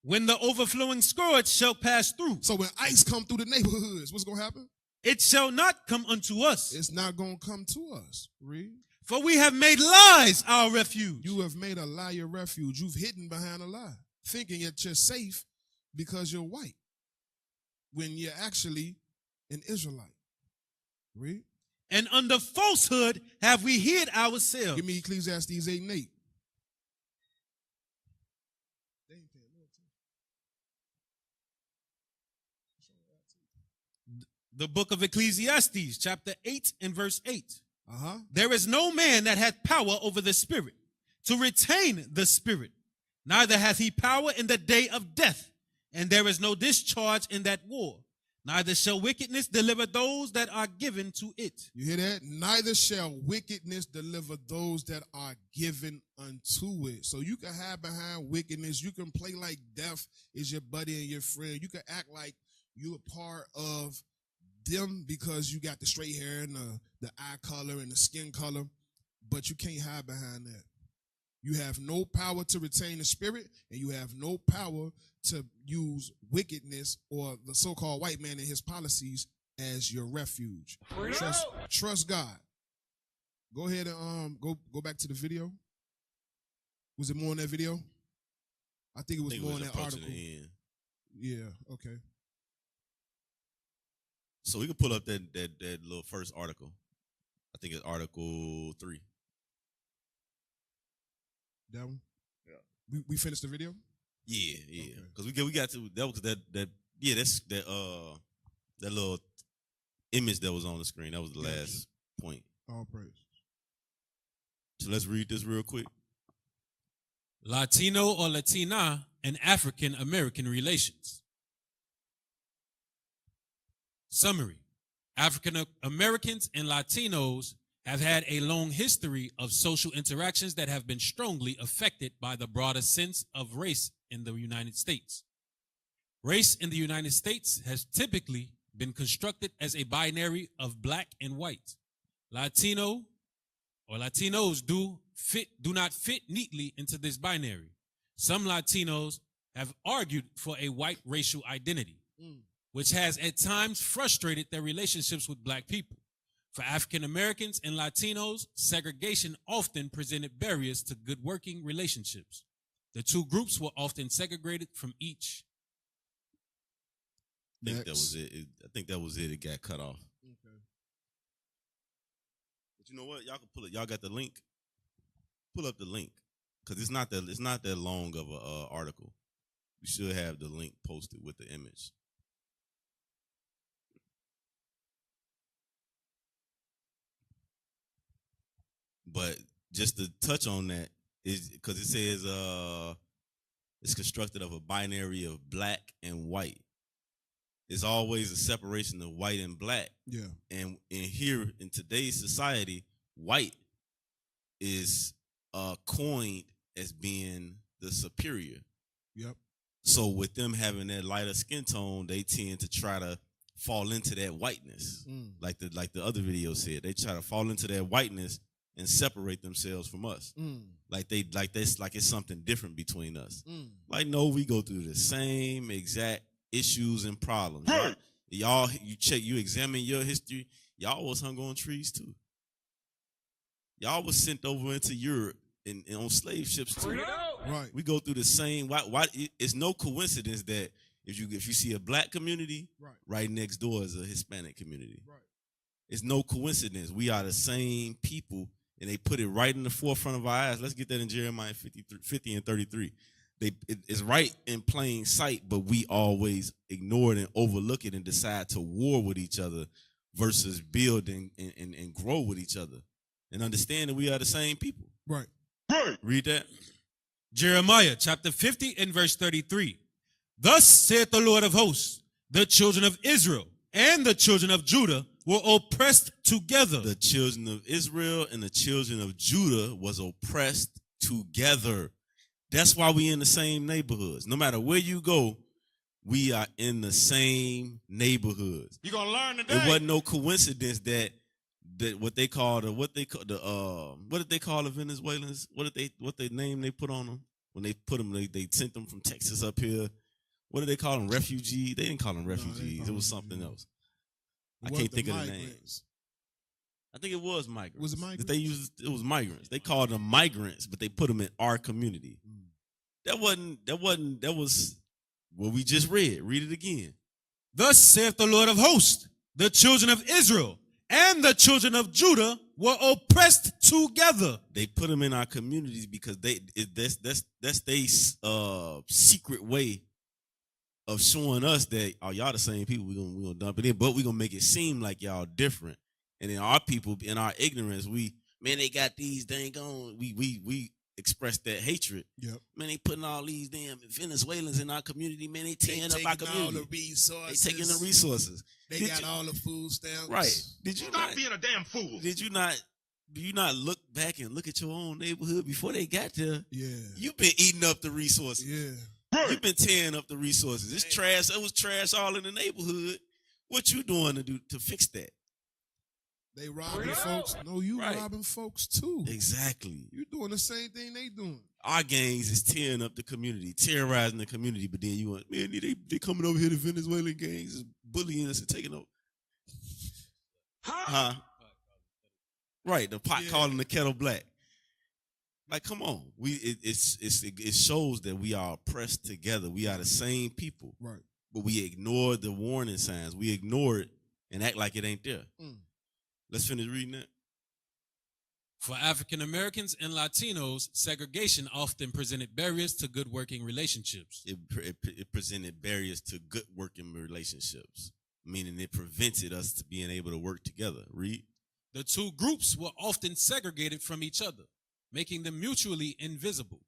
When the overflowing scourge shall pass through. So when ICE come through the neighborhoods, what's gonna happen? It shall not come unto us. It's not gonna come to us. Read. For we have made lies our refuge. You have made a lie your refuge. You've hidden behind a lie, thinking that you're safe because you're white, when you're actually an Israelite. Read. And under falsehood have we hid ourselves. Give me Ecclesiastes 8 and 8. The book of Ecclesiastes, chapter 8 and verse 8. Uh-huh. There is no man that hath power over the spirit to retain the spirit, neither hath he power in the day of death, and there is no discharge in that war. Neither shall wickedness deliver those that are given to it. You hear that? Neither shall wickedness deliver those that are given unto it. So you can hide behind wickedness. You can play like death is your buddy and your friend. You can act like you're a part of them because you got the straight hair and the eye color and the skin color, but you can't hide behind that. You have no power to retain the spirit, and you have no power to use wickedness or the so-called white man and his policies as your refuge. Trust God. Go ahead and go back to the video. Was it more in that video? I think it was more in that article. Yeah, okay. So we can pull up that little first article. I think it's Article 3. That one? Yeah. We finished the video? Yeah. Because we got to that little image that was on the screen. That was the last point. All praise. So let's read this real quick. Latino or Latina and African American relations. Summary. African Americans and Latinos have had a long history of social interactions that have been strongly affected by the broader sense of race in the United States. Race in the United States has typically been constructed as a binary of black and white. Latino or Latinos do not fit neatly into this binary. Some Latinos have argued for a white racial identity, which has at times frustrated their relationships with black people. For African Americans and Latinos, segregation often presented barriers to good working relationships. The two groups were often segregated from each. I think that was it. It got cut off. Okay. But you know what? Y'all can pull it. Y'all got the link. Pull up the link, because it's not that long of a article. We should have the link posted with the image. But just to touch on that is because it says it's constructed of a binary of black and white. It's always a separation of white and black. Yeah. And here in today's society, white is coined as being the superior. Yep. So with them having that lighter skin tone, they tend to try to fall into that whiteness. Like the other video said, they try to fall into that whiteness and separate themselves from us. Like it's something different between us. Like, no, we go through the same exact issues and problems. Right? Y'all, you examine your history, y'all was hung on trees too. Y'all was sent over into Europe and on slave ships too. Right. We go through the same. Why? It's no coincidence that if you see a black community, right next door is a Hispanic community. Right. It's no coincidence. We are the same people, and they put it right in the forefront of our eyes. Let's get that in Jeremiah 50 and 33. It's right in plain sight, but we always ignore it and overlook it and decide to war with each other versus build and grow with each other and understand that we are the same people. Right. Read that. Jeremiah chapter 50 and verse 33. Thus saith the Lord of hosts, the children of Israel and the children of Judah were oppressed together. The children of Israel and the children of Judah was oppressed together. That's why we in the same neighborhoods. No matter where you go, we are in the same neighborhoods. You're gonna learn today. It wasn't no coincidence that what did they call the Venezuelans? What the name they put on them when they put them? They sent them from Texas up here. What did they call them? Refugees? They didn't call them refugees. It was something else. I can't think of the names. I think it was migrants. Was it migrants? It was migrants. They called them migrants, but they put them in our community. That was what we just read. Read it again. Thus saith the Lord of hosts, the children of Israel and the children of Judah were oppressed together. They put them in our communities because that's their secret way of showing us that, oh, y'all the same people. We gonna dump it in, but we gonna make it seem like y'all different. And then our people, in our ignorance, they got these dang on. We express that hatred. Yep. Man, they putting all these damn Venezuelans in our community. Man, they tearing up our community. All the resources. They taking the resources. They got all the food stamps. Right. Did you Stop being a damn fool. Do you not look back and look at your own neighborhood before they got there? Yeah. You've been eating up the resources. Yeah. You've been tearing up the resources. It's trash. It was trash all in the neighborhood. What you doing to fix that? They robbing folks. No, you robbing folks too. Exactly. You doing the same thing they doing. Our gangs is tearing up the community, terrorizing the community, but then you want, man, they coming over here, the Venezuelan gangs is bullying us and taking over. Huh? Right, the pot calling the kettle black. Like, come on. It shows that we are oppressed together. We are the same people. Right. But we ignore the warning signs. We ignore it and act like it ain't there. Let's finish reading that. For African Americans and Latinos, segregation often presented barriers to good working relationships. It presented barriers to good working relationships, meaning it prevented us to being able to work together. Read. The two groups were often segregated from each other, making them mutually invisible.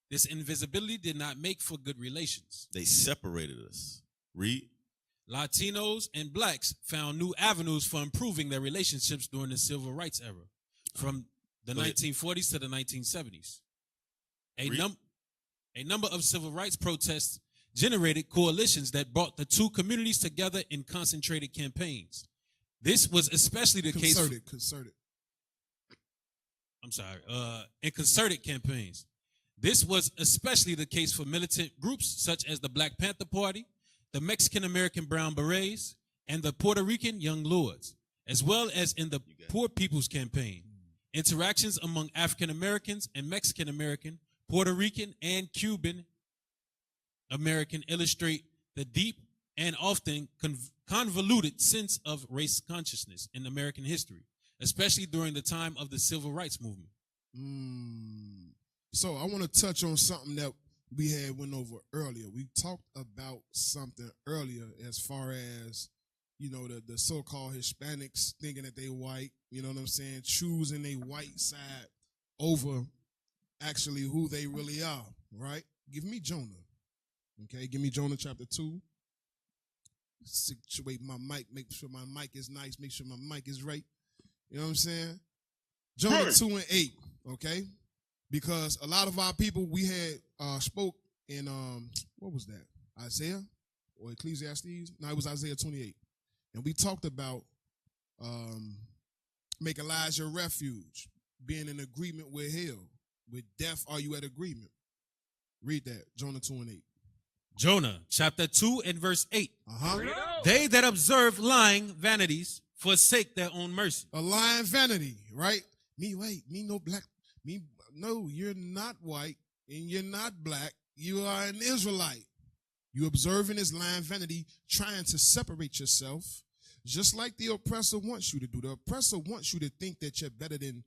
This invisibility did not make for good relations. They separated us. Read. Latinos and blacks found new avenues for improving their relationships during the civil rights era, from the 1940s to the 1970s. A number of civil rights protests generated coalitions that brought the two communities together in concentrated campaigns. This was especially the case. In concerted campaigns. This was especially the case for militant groups such as the Black Panther Party, the Mexican American Brown Berets, and the Puerto Rican Young Lords, as well as in the Poor People's Campaign. Interactions among African Americans and Mexican American, Puerto Rican, and Cuban American illustrate the deep and often convoluted sense of race consciousness in American history, especially during the time of the Civil Rights Movement. So I want to touch on something that we had went over earlier. We talked about something earlier as far as, the so-called Hispanics thinking that they white, you know what I'm saying, choosing a white side over actually who they really are, right? Give me Jonah, okay? Give me Jonah chapter 2. Situate my mic, make sure my mic is nice, make sure my mic is right. You know what I'm saying? Jonah 2 and 8, okay? Because a lot of our people, we had spoke in, what was that? Isaiah or Ecclesiastes? No, it was Isaiah 28. And we talked about make Elijah refuge, being in agreement with hell. With death, are you at agreement? Read that, Jonah 2 and 8. Jonah chapter 2 and verse 8. They that observe lying vanities forsake their own mercy. A lying vanity, right? Me no black. No, you're not white and you're not black. You are an Israelite. You observing this lying vanity, trying to separate yourself, just like the oppressor wants you to do. The oppressor wants you to think that you're better than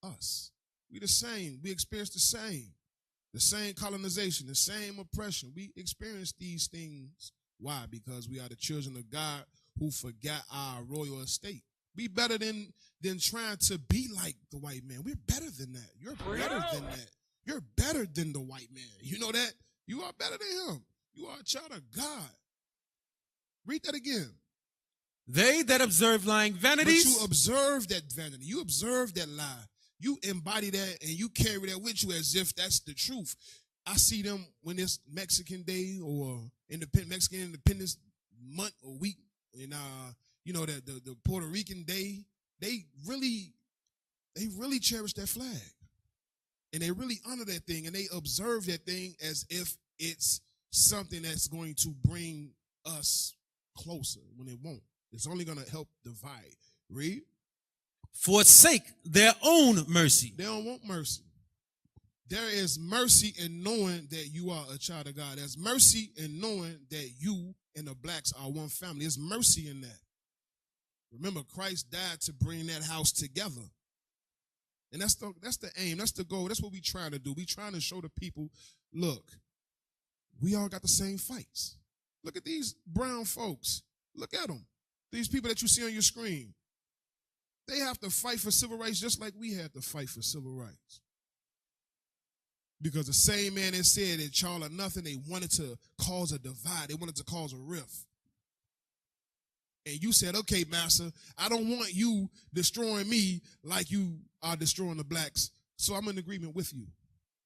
us. We the same. We experience the same colonization, the same oppression. We experience these things. Why? Because we are the children of God who forgot our royal estate. Be better than trying to be like the white man. We're better than that. You're better than that. You're better than the white man. You know that? You are better than him. You are a child of God. Read that again. They that observe lying vanities. But you observe that vanity. You observe that lie. you embody that and you carry that with you as if that's the truth. I see them when it's Mexican Day or Mexican Independence Month or week, and the Puerto Rican Day. They really cherish that flag, and they really honor that thing, and they observe that thing as if it's something that's going to bring us closer when it won't. It's only going to help divide. Read. Forsake their own mercy. They don't want mercy. There is mercy in knowing that you are a child of God. There's mercy in knowing that you and the blacks are one family. There's mercy in that. Remember, Christ died to bring that house together. And that's the aim. That's the goal. That's what we're trying to do. We're trying to show the people, look, we all got the same fights. Look at these brown folks. Look at them. These people that you see on your screen. They have to fight for civil rights just like we had to fight for civil rights. Because the same man that said that y'all are nothing, they wanted to cause a divide. They wanted to cause a rift. And you said, okay, master, I don't want you destroying me like you are destroying the blacks. So I'm in agreement with you.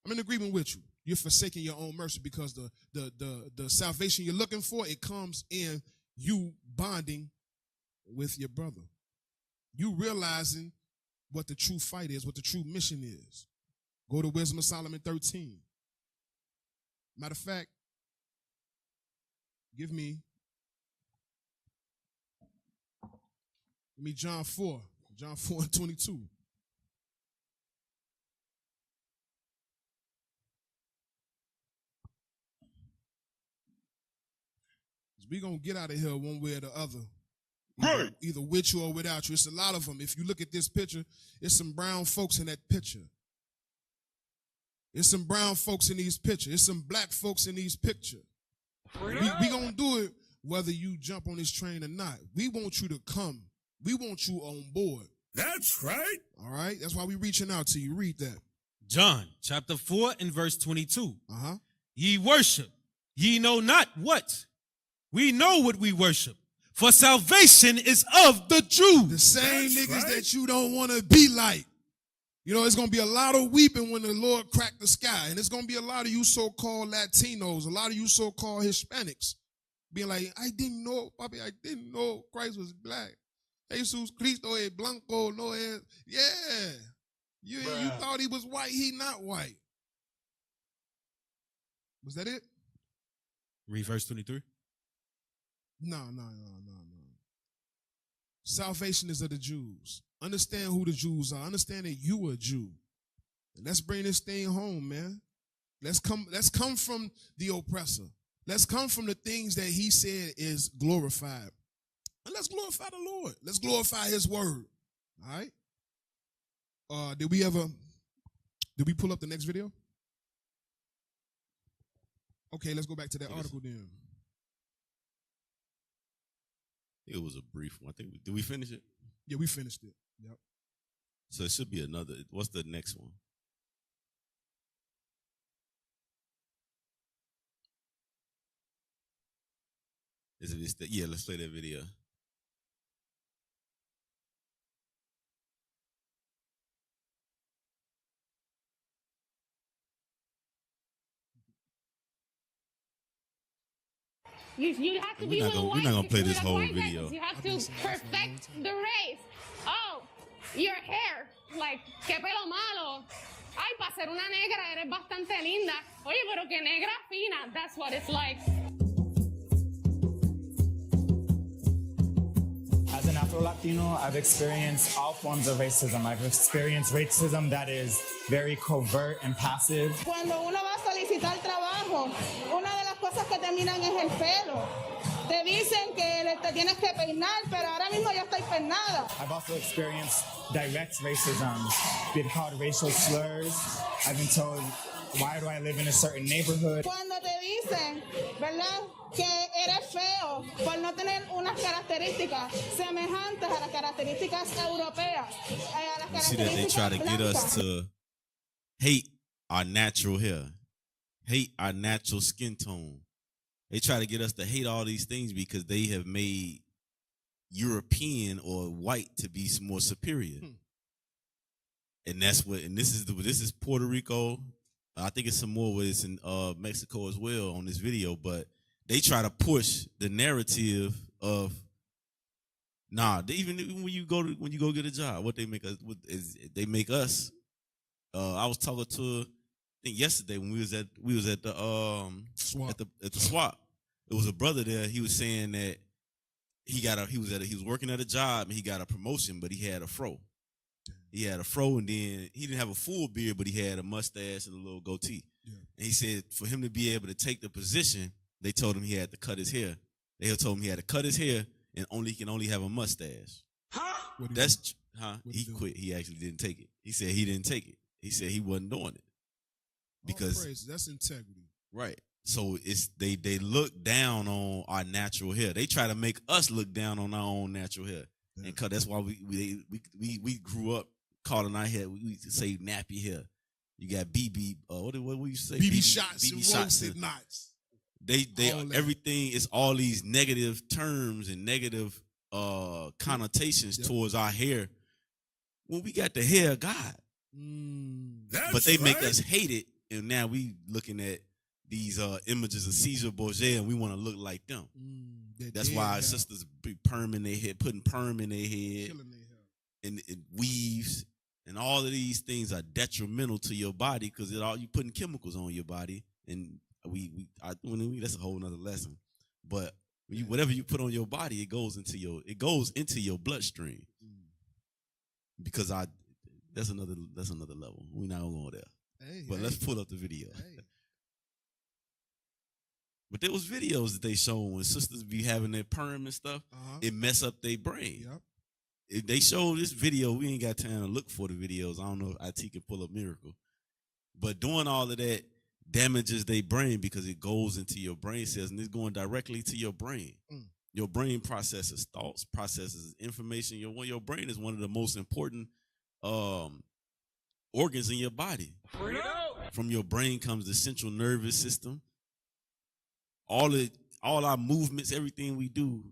I'm in agreement with you. You're forsaking your own mercy because the salvation you're looking for, it comes in you bonding with your brother. You realizing what the true fight is, what the true mission is. Go to Wisdom of Solomon 13. Matter of fact, give me John 4 and 22. We're going to get out of here one way or the other. Either with you or without you. It's a lot of them. If you look at this picture, it's some brown folks in that picture. There's some brown folks in these pictures. There's some black folks in these pictures. We going to do it whether you jump on this train or not. We want you to come. We want you on board. That's right. All right? That's why we reaching out to you. Read that. John chapter 4 and verse 22. Uh-huh. Ye worship, ye know not what. We know what we worship. For salvation is of the Jews. The same niggas that you don't want to be like. You know, it's going to be a lot of weeping when the Lord cracked the sky. And it's going to be a lot of you so-called Latinos, a lot of you so-called Hispanics being like, I didn't know, papi, I didn't know Christ was black. Jesus Cristo es blanco, no es. Yeah. You thought he was white, he not white. Was that it? Read verse 23. No. Salvation is of the Jews. Understand who the Jews are. Understand that you are a Jew. And let's bring this thing home, man. Let's come from the oppressor. Let's come from the things that he said is glorified. And let's glorify the Lord. Let's glorify his word. All right? Did we pull up the next video? Okay, let's go back to that article then. It was a brief one. I think did we finish it? Yeah, we finished it. Yep. So it should be another. What's the next one? Is it? Yeah, let's play that video. You have to be We're not gonna play this whole video. You have to perfect the race. Oh, your hair, like, qué pelo malo. Ay, para ser una negra eres bastante linda. Oye, pero qué negra fina. That's what it's like. As an Afro-Latino, I've experienced all forms of racism. I've experienced racism that is very covert and passive. Cuando uno va a solicitar trabajo, una de las cosas que te miran es el pelo. Te dicen que te tienes que peinar, pero ahora mismo ya estoy peinada. I've also experienced direct racism, been called racial slurs. I've been told, why do I live in a certain neighborhood? Cuando te dicen, ¿verdad?, que eres feo por no tener unas características semejantes a las características europeas, a las You see that they try to get us to hate our natural hair, hate our natural skin tone. They try to get us to hate all these things because they have made European or white to be more superior. And that's what, and this is Puerto Rico. I think it's some more where it's in Mexico as well on this video, but they try to push the narrative of even when you go get a job, what they make us they make us. I was talking to, I think yesterday when we was at the Swap. at the swap. It was a brother there. He was saying that he was working at a job and he got a promotion, but he had a fro. He had a fro, and then he didn't have a full beard, but he had a mustache and a little goatee. Yeah. And he said for him to be able to take the position, they told him he had to cut his hair. They told him he had to cut his hair and he can only have a mustache. Huh? He quit. He actually didn't take it. He said he didn't take it. He said he wasn't doing it because that's integrity, right? So they look down on our natural hair. They try to make us look down on our own natural hair, and that's why we grew up calling our hair. We used to say nappy hair. You got BB. What we used to say? BB shots and roasted knots. They everything is all these negative terms and negative connotations towards our hair. When we got the hair of God, but they make us hate it, and now we looking at these images of Caesar Borgia, and we want to look like them. That's why our sisters be putting perm in their head, and it weaves, and all of these things are detrimental to your body because you putting chemicals on your body, and that's a whole nother lesson. But whatever you put on your body, it goes into your bloodstream. Because that's another level. We're not gonna go there. But let's pull up the video. But there was videos that they showed when sisters be having their perm and stuff. It mess up their brain. If they showed this video, we ain't got time to look for the videos. I don't know if IT can pull up Miracle. But doing all of that damages their brain because it goes into your brain cells and it's going directly to your brain. Your brain processes thoughts, processes information. Your brain is one of the most important organs in your body. From your brain comes the central nervous system. All our movements, everything we do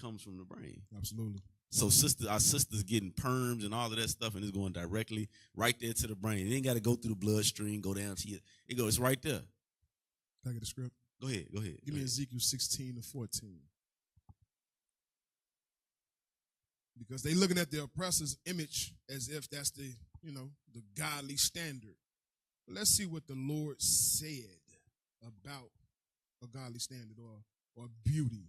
comes from the brain. Absolutely. So our sisters getting perms and all of that stuff, and it's going directly right there to the brain. It ain't got to go through the bloodstream, go down to you. It's right there. Can I get the script? Go ahead. Give me Ezekiel 16-14. Because they looking at the oppressor's image as if that's the godly standard. But let's see what the Lord said about a godly standard or beauty.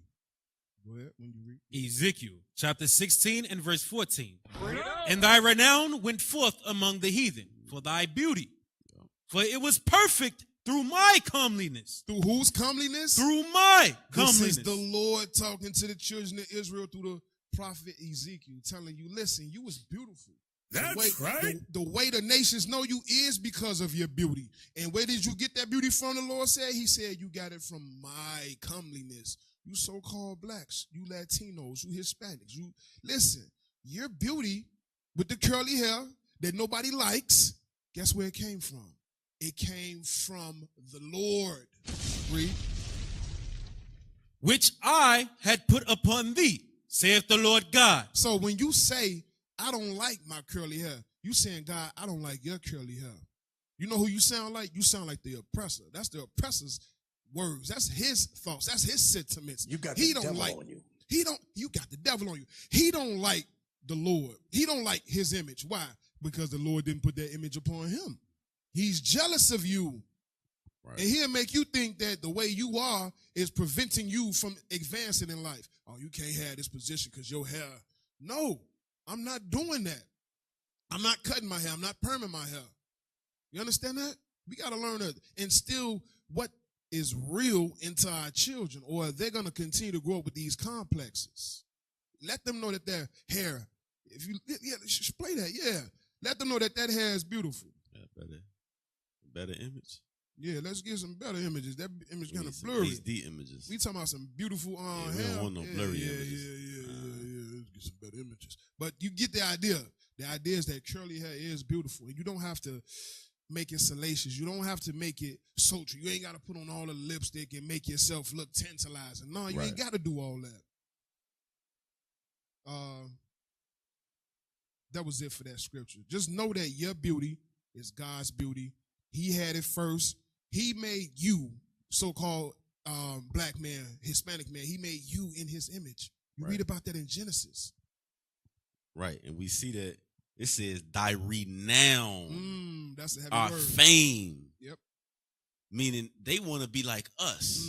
Go ahead when you read. Ezekiel chapter 16 and verse 14. And thy renown went forth among the heathen for thy beauty. For it was perfect through my comeliness. Through whose comeliness? Through my comeliness. This is the Lord talking to the children of Israel through the prophet Ezekiel, telling you, listen, you was beautiful. That's right. The way the nations know you is because of your beauty. And where did you get that beauty from, the Lord said? He said, you got it from my comeliness. You so-called blacks, you Latinos, you Hispanics, listen, your beauty with the curly hair that nobody likes, guess where it came from? It came from the Lord. Read. Which I had put upon thee, saith the Lord God. So when you say, I don't like my curly hair, you saying, God, I don't like your curly hair. You know who you sound like? You sound like the oppressor. That's the oppressor's words. That's his thoughts. That's his sentiments. You got the devil on you. You got the devil on you. He don't like the Lord. He don't like his image. Why? Because the Lord didn't put that image upon him. He's jealous of you. Right. And he'll make you think that the way you are is preventing you from advancing in life. Oh, you can't have this position because your hair. No, I'm not doing that. I'm not cutting my hair. I'm not perming my hair. You understand that? We got to learn to instill what is real into our children, or they're going to continue to grow up with these complexes. Let them know that their hair, play that, let them know that hair is beautiful. Yeah, better image. Yeah, let's get some better images. That image kind of blurry. HD images. We talking about some beautiful hair. We don't want no blurry images. Yeah. Let's get some better images. But you get the idea. The idea is that curly hair is beautiful. And you don't have to make it salacious. You don't have to make it sultry. You ain't got to put on all the lipstick and make yourself look tantalizing. No, you ain't got to do all that. That was it for that scripture. Just know that your beauty is God's beauty. He had it first. He made you, so-called black man, Hispanic man. He made you in his image. You read about that in Genesis. Right. And we see that it says thy renown. That's a heavy our word. Fame. Yep. Meaning they want to be like us.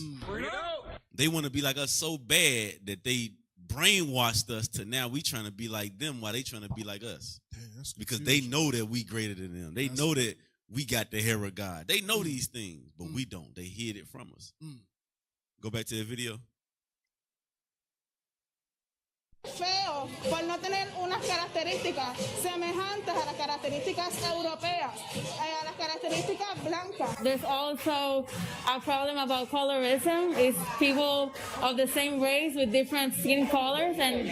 They want to be like us so bad that they brainwashed us to now we trying to be like them while they trying to be like us. Damn, because they know that we greater than them. They know that we got the hair of God. They know these things, but we don't. They hid it from us. Go back to the video. Feo por no tener unas características semejantes a las características europeas, a las características blancas. There's also a problem about colorism. It's people of the same race with different skin colors, and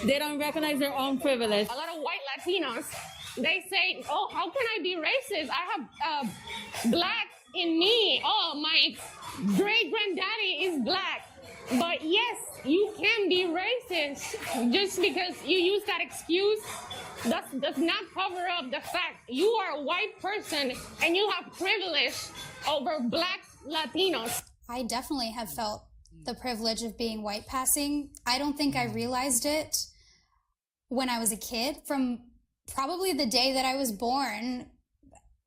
they don't recognize their own privilege. A lot of white Latinos, they say, oh, how can I be racist? I have black in me. Oh, my great-granddaddy is black. But yes, you can be racist. Just because you use that excuse does not cover up the fact you are a white person and you have privilege over black Latinos. I definitely have felt the privilege of being white passing. I don't think I realized it when I was a kid. From probably the day that I was born,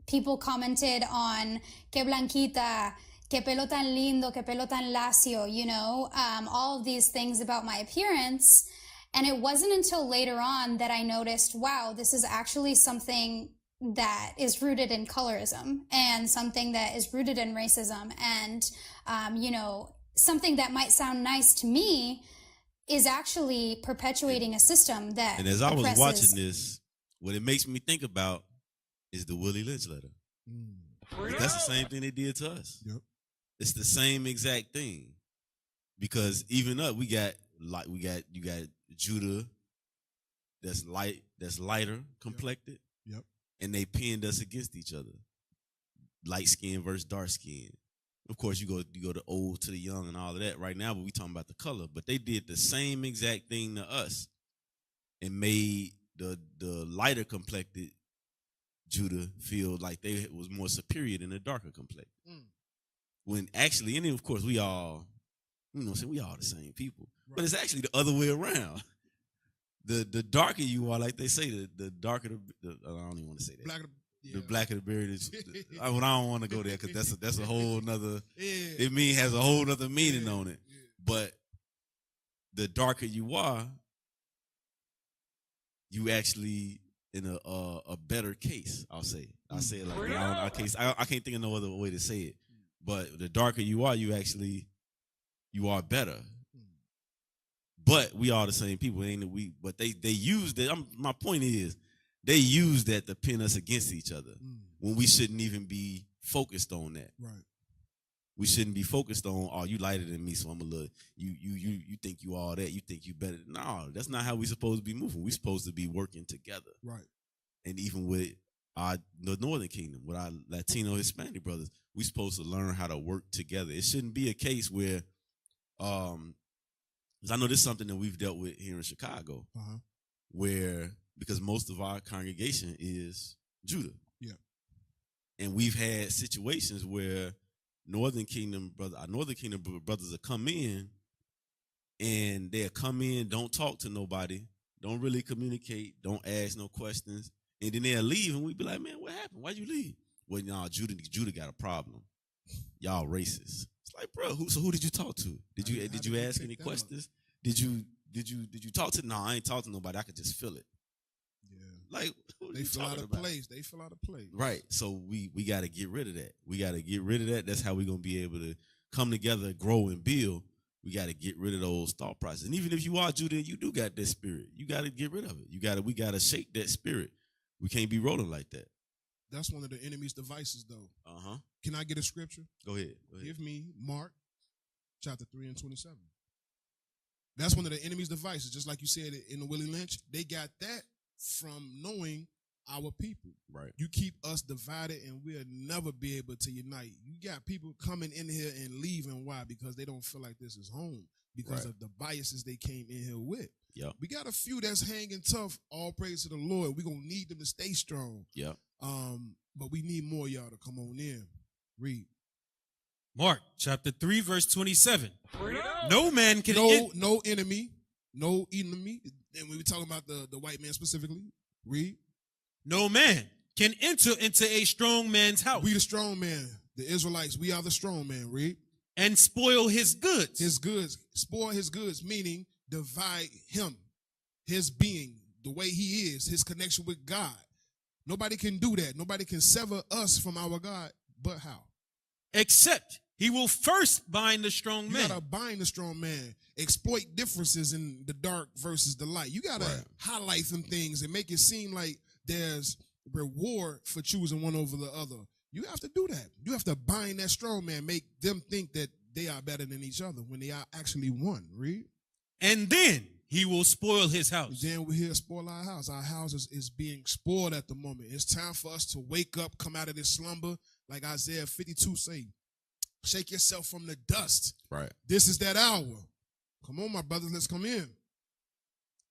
people commented on que blanquita, que pelo tan lindo, que pelo tan lacio, you know, all of these things about my appearance. And it wasn't until later on that I noticed, wow, this is actually something that is rooted in colorism and something that is rooted in racism. And, you know, something that might sound nice to me is actually perpetuating a system that And as I was watching this, what it makes me think about is the Willie Lynch letter. That's the same thing they did to us. Yep. It's the same exact thing, because even up you got Judah that's lighter complected. Yep. And they pinned us against each other, light skin versus dark skin. Of course, you go the old to the young and all of that. Right now, but we talking about the color, but they did the same exact thing to us, and made the lighter complected Judah feel like they was more superior than the darker complected. When actually, and then of course we all, you know, we all the same people, but it's actually the other way around. The darker you are, like they say, the darker the I don't even want to say that. The blacker the beard is. I don't want to go there because that's a whole nother. It has a whole nother meaning on it. But the darker you are, you actually in a better case. I'll say it like that. I can't think of no other way to say it. But the darker you are, you are better. But we are the same people, ain't we? But they used it. My point is, they used that to pin us against each other when we shouldn't even be focused on that. Right. We shouldn't be focused on, oh, you lighter than me, so I'm a little. You think you all that? You think you better? No, that's not how we supposed to be moving. We supposed to be working together. Right. And even with the Northern Kingdom, with our Latino Hispanic brothers, we supposed to learn how to work together. It shouldn't be a case where, because I know this is something that we've dealt with here in Chicago, where because most of our congregation is Judah, and we've had situations where our Northern Kingdom brothers will come in, and they'll come in, don't talk to nobody, don't really communicate, don't ask no questions. And then they'll leave, and we be like, man, what happened? Why'd you leave? Well, no, Judah got a problem. Y'all racist. It's like, bro, who did you talk to? Did you ask any questions? Did you talk to? No, I ain't talk to nobody. I could just feel it. Yeah. Like, they feel out of place. They feel out of place. Right. So we got to get rid of that. We got to get rid of that. That's how we're gonna be able to come together, grow, and build. We got to get rid of those thought processes. And even if you are Judah, you do got that spirit. You got to get rid of it. We got to shake that spirit. We can't be rolling like that. That's one of the enemy's devices, though. Can I get a scripture? Go ahead. Give me Mark chapter 3 and 27. That's one of the enemy's devices. Just like you said in the Willie Lynch, they got that from knowing our people. Right. You keep us divided and we'll never be able to unite. You got people coming in here and leaving. Why? Because they don't feel like this is home because of the biases they came in here with. Yep. We got a few that's hanging tough. All praise to the Lord. We're going to need them to stay strong. Yep. But we need more y'all to come on in. Read. Mark chapter 3, verse 27. No man can No enemy. No enemy. And we were talking about the white man specifically. Read. No man can enter into a strong man's house. We the strong man. The Israelites, we are the strong man. Read. And spoil his goods. His goods. Spoil his goods, meaning divide him, his being, the way he is, his connection with God. Nobody can do that. Nobody can sever us from our God, but how? Except he will first bind the strong man. You gotta bind the strong man. Exploit differences in the dark versus the light. You gotta highlight some things and make it seem like there's reward for choosing one over the other. You have to do that. You have to bind that strong man, make them think that they are better than each other when they are actually one. Read. And then he will spoil his house. Then we're here to spoil our house. Our house is being spoiled at the moment. It's time for us to wake up, come out of this slumber, like Isaiah 52 say. Shake yourself from the dust. Right. This is that hour. Come on, my brothers, let's come in.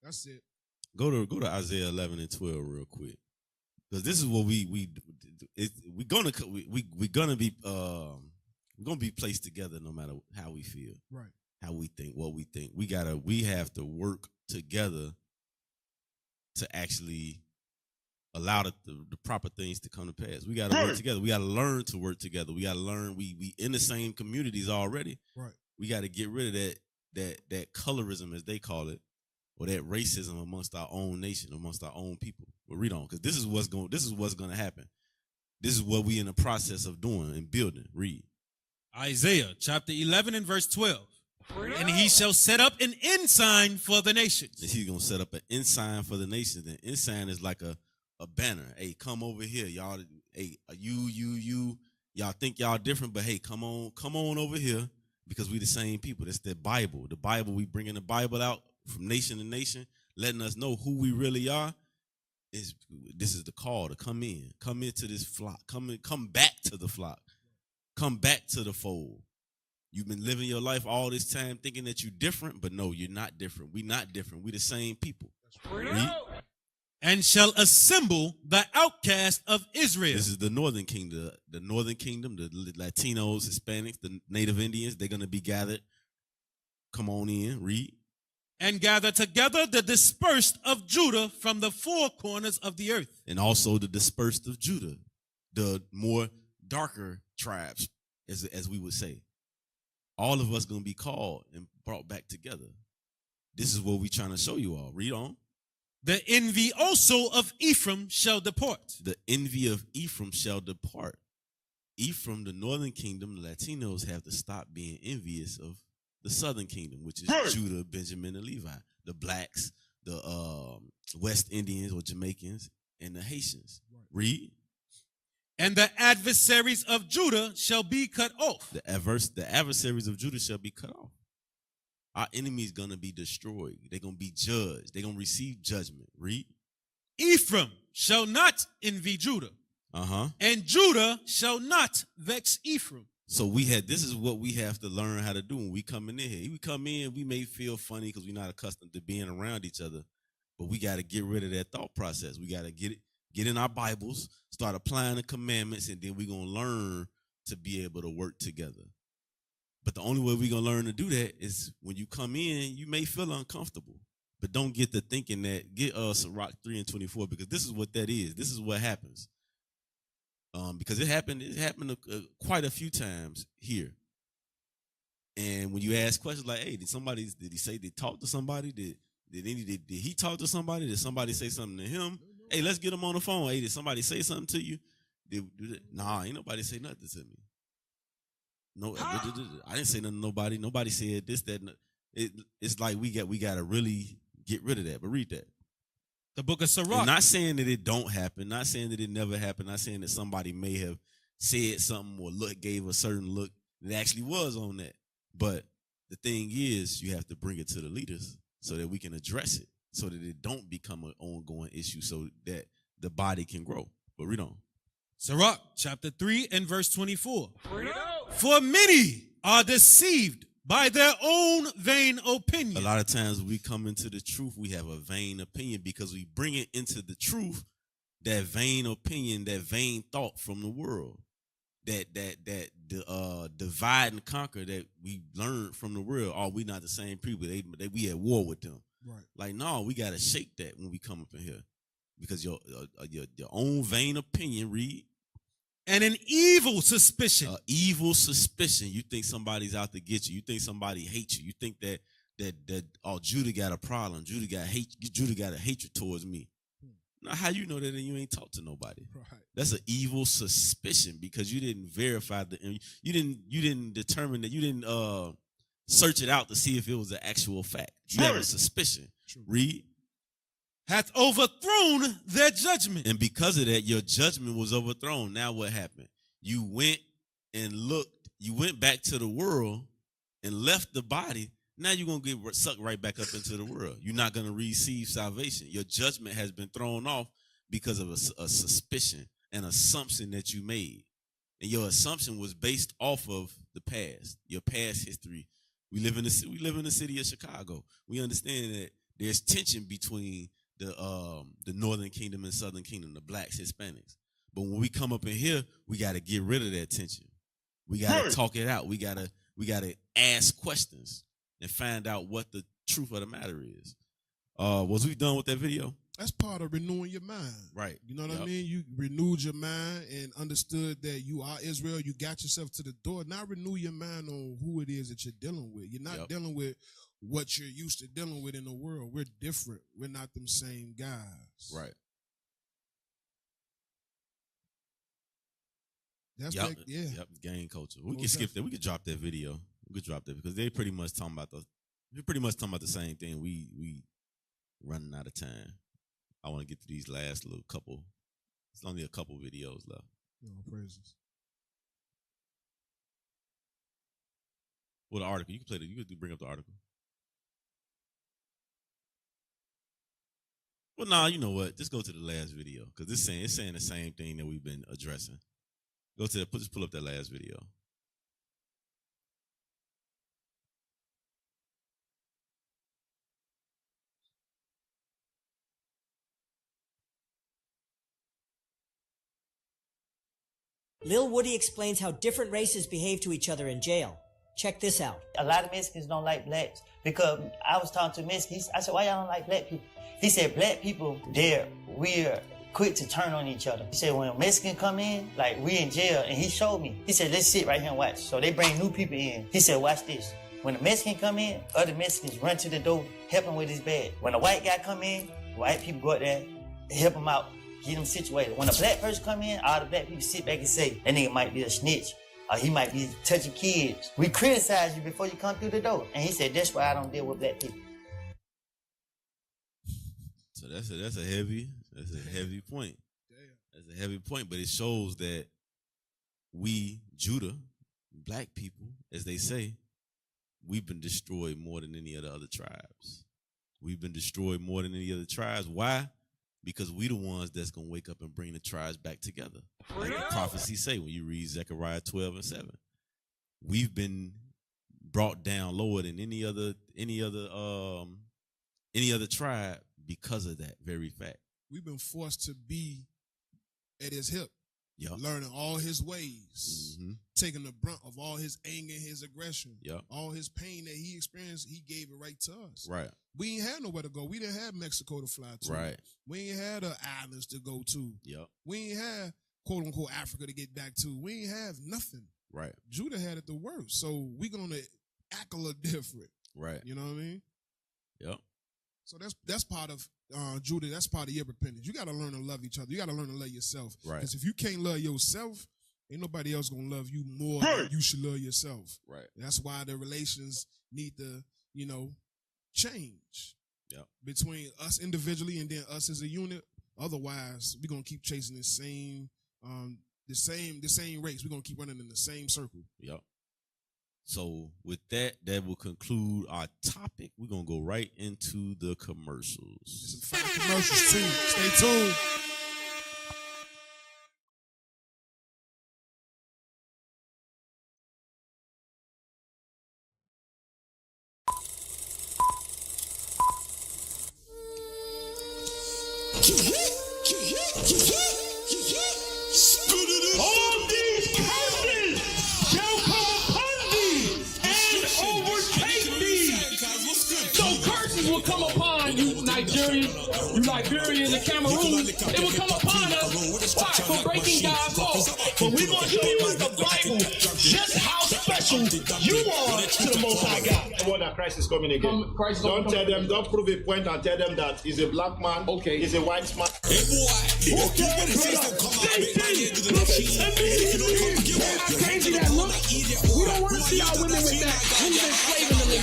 That's it. Go to Isaiah 11 and 12 real quick, because this is what we're gonna be placed together no matter how we feel, right? How we think, what we think. We have to work together to actually allow the proper things to come to pass. We got to work together. We got to learn to work together. We got to learn. We in the same communities already. Right. We got to get rid of that colorism, as they call it, or that racism amongst our own nation, amongst our own people. But read on, because this is what's going to happen. This is what we in the process of doing and building. Read. Isaiah chapter 11 and verse 12. And he shall set up an ensign for the nations. And he's going to set up an ensign for the nations. The ensign is like a banner. Hey, come over here, y'all. Hey, you. Y'all think y'all different, but hey, come on over here, because we the same people. That's the Bible. The Bible, we bringing the Bible out from nation to nation, letting us know who we really are. This is the call to come into this flock. Come back to the flock. Come back to the fold. You've been living your life all this time thinking that you're different, but no, you're not different. We're not different. We the same people. Read. And shall assemble the outcast of Israel. This is the northern kingdom. The northern kingdom, the Latinos, Hispanics, the Native Indians, they're going to be gathered. Come on in, read. And gather together the dispersed of Judah from the four corners of the earth. And also the dispersed of Judah, the more darker tribes, as we would say. All of us going to be called and brought back together. This is what we're trying to show you all. Read on. The envy also of Ephraim shall depart. The envy of Ephraim shall depart. Ephraim, the northern kingdom, the Latinos have to stop being envious of the southern kingdom, which is Judah, Benjamin, and Levi. The blacks, the West Indians or Jamaicans, and the Haitians. Read. And the adversaries of Judah shall be cut off. The adversaries of Judah shall be cut off. Our enemy is going to be destroyed. They're going to be judged. They're going to receive judgment. Read. Ephraim shall not envy Judah. And Judah shall not vex Ephraim. So this is what we have to learn how to do when we come in here. We come in, we may feel funny because we're not accustomed to being around each other, but we got to get rid of that thought process. We got to get in our Bibles, start applying the commandments, and then we're going to learn to be able to work together. But the only way we're going to learn to do that is when you come in, you may feel uncomfortable. But don't get to thinking that, get Sirach 3 and 24, because this is what that is. This is what happens. Because it happened quite a few times here. And when you ask questions like, hey, did he say they talked to somebody? Did he talk to somebody? Did somebody say something to him? Hey, let's get him on the phone. Hey, did somebody say something to you? Nah, ain't nobody say nothing to me. No, I didn't say nothing to nobody. Nobody said this, that. It's like we got to really get rid of that. But read that. The book of Sirach. I'm not saying that it don't happen. Not saying that it never happened. Not saying that somebody may have said something or gave a certain look that actually was on that. But the thing is, you have to bring it to the leaders so that we can address it, so that it don't become an ongoing issue, so that the body can grow. But read on. Sirach chapter 3 and verse 24. For many are deceived by their own vain opinion. A lot of times we come into the truth, we have a vain opinion because we bring it into the truth, that vain opinion, that vain thought from the world, that divide and conquer that we learned from the world. Oh, we not the same people. We at war with them. Right. Like, no, we got to shake that when we come up in here because your own vain opinion, read. And an evil suspicion. Evil suspicion. You think somebody's out to get you. You think somebody hates you. You think that Judah got a problem. Judah got a hatred towards me. Now, how you know that and you ain't talked to nobody? Right. That's an evil suspicion because you didn't verify you didn't determine that, you didn't search it out to see if it was an actual fact. You have a suspicion. True. Read. Hath overthrown their judgment. And because of that, your judgment was overthrown. Now what happened? You went and looked, you went back to the world and left the body. Now you're going to get sucked right back up into the world. You're not going to receive salvation. Your judgment has been thrown off because of a suspicion, an assumption that you made. And your assumption was based off of the past, your past history. We live in the city of Chicago. We understand that there's tension between the Northern Kingdom and Southern Kingdom, the blacks, Hispanics. But when we come up in here, we got to get rid of that tension. We got to talk it out. We got to ask questions and find out what the truth of the matter is. Was we done with that video? That's part of renewing your mind. Right. You know what I mean? You renewed your mind and understood that you are Israel. You got yourself to the door. Now renew your mind on who it is that you're dealing with. You're not dealing with what you're used to dealing with in the world. We're different. We're not them same guys. Right. That's gang culture. We can skip that. We could drop that video. We could drop that because they're pretty much talking about the same thing. We running out of time. I want to get to these last little couple. It's only a couple videos left. No praises. Well, the article. You can play that. You can bring up the article. Well, nah, you know what? Just go to the last video because it's saying the same thing that we've been addressing. Go to just pull up that last video. Lil Woody explains how different races behave to each other in jail. Check this out. A lot of Mexicans don't like blacks because I was talking to Mexicans. I said, why y'all don't like black people? He said, black people, we're quick to turn on each other. He said, when a Mexican come in, like we in jail, and he showed me. He said, let's sit right here and watch. So they bring new people in. He said, watch this. When a Mexican come in, other Mexicans run to the door, help him with his bag. When a white guy come in, white people go out there, help him out, get him situated. When a black person come in, all the black people sit back and say, that nigga might be a snitch. Or he might be touching kids. We criticize you before you come through the door. And he said, that's why I don't deal with black people. So that's a heavy point. That's a heavy point, but it shows that we, Judah, black people, as they say, we've been destroyed more than any of the other tribes. We've been destroyed more than any other tribes. Why? Because we the ones that's going to wake up and bring the tribes back together. Like the prophecies say when you read Zechariah 12:7. We've been brought down lower than any other tribe because of that very fact. We've been forced to be at his hip, learning all his ways, taking the brunt of all his anger, his aggression, all his pain that he experienced. He gave it right to us. Right. We ain't had nowhere to go. We didn't have Mexico to fly to. Right. We ain't had islands to go to. Yep. We ain't had quote unquote Africa to get back to. We ain't have nothing. Right. Judah had it the worst. So we gonna act a little different. Right. You know what I mean? Yep. So that's part of Judah. That's part of your repentance. You got to learn to love each other. You got to learn to love yourself. Right. Because if you can't love yourself, ain't nobody else gonna love you more than you should love yourself. Right. That's why the relations need to, change. Yep. Between us individually and then us as a unit. Otherwise, we're gonna keep chasing the same race. We're gonna keep running in the same circle. Yep. So with that will conclude our topic. We're gonna go right into the commercials. Some fire commercials too. Stay tuned. All these curses shall come upon thee and overtake thee. So curses will come upon you, Nigerians, you Liberians and Cameroon. It will come upon us. Why? For breaking God's law. But we're going to show you in the Bible just how special you are to the Most High God. What that Christ is coming again. Don't tell them, don't prove a point and tell them that he's a black man, okay, he's a white man. Hey boy, crazy that look. We don't want to see our women with that. Who's enslaving them in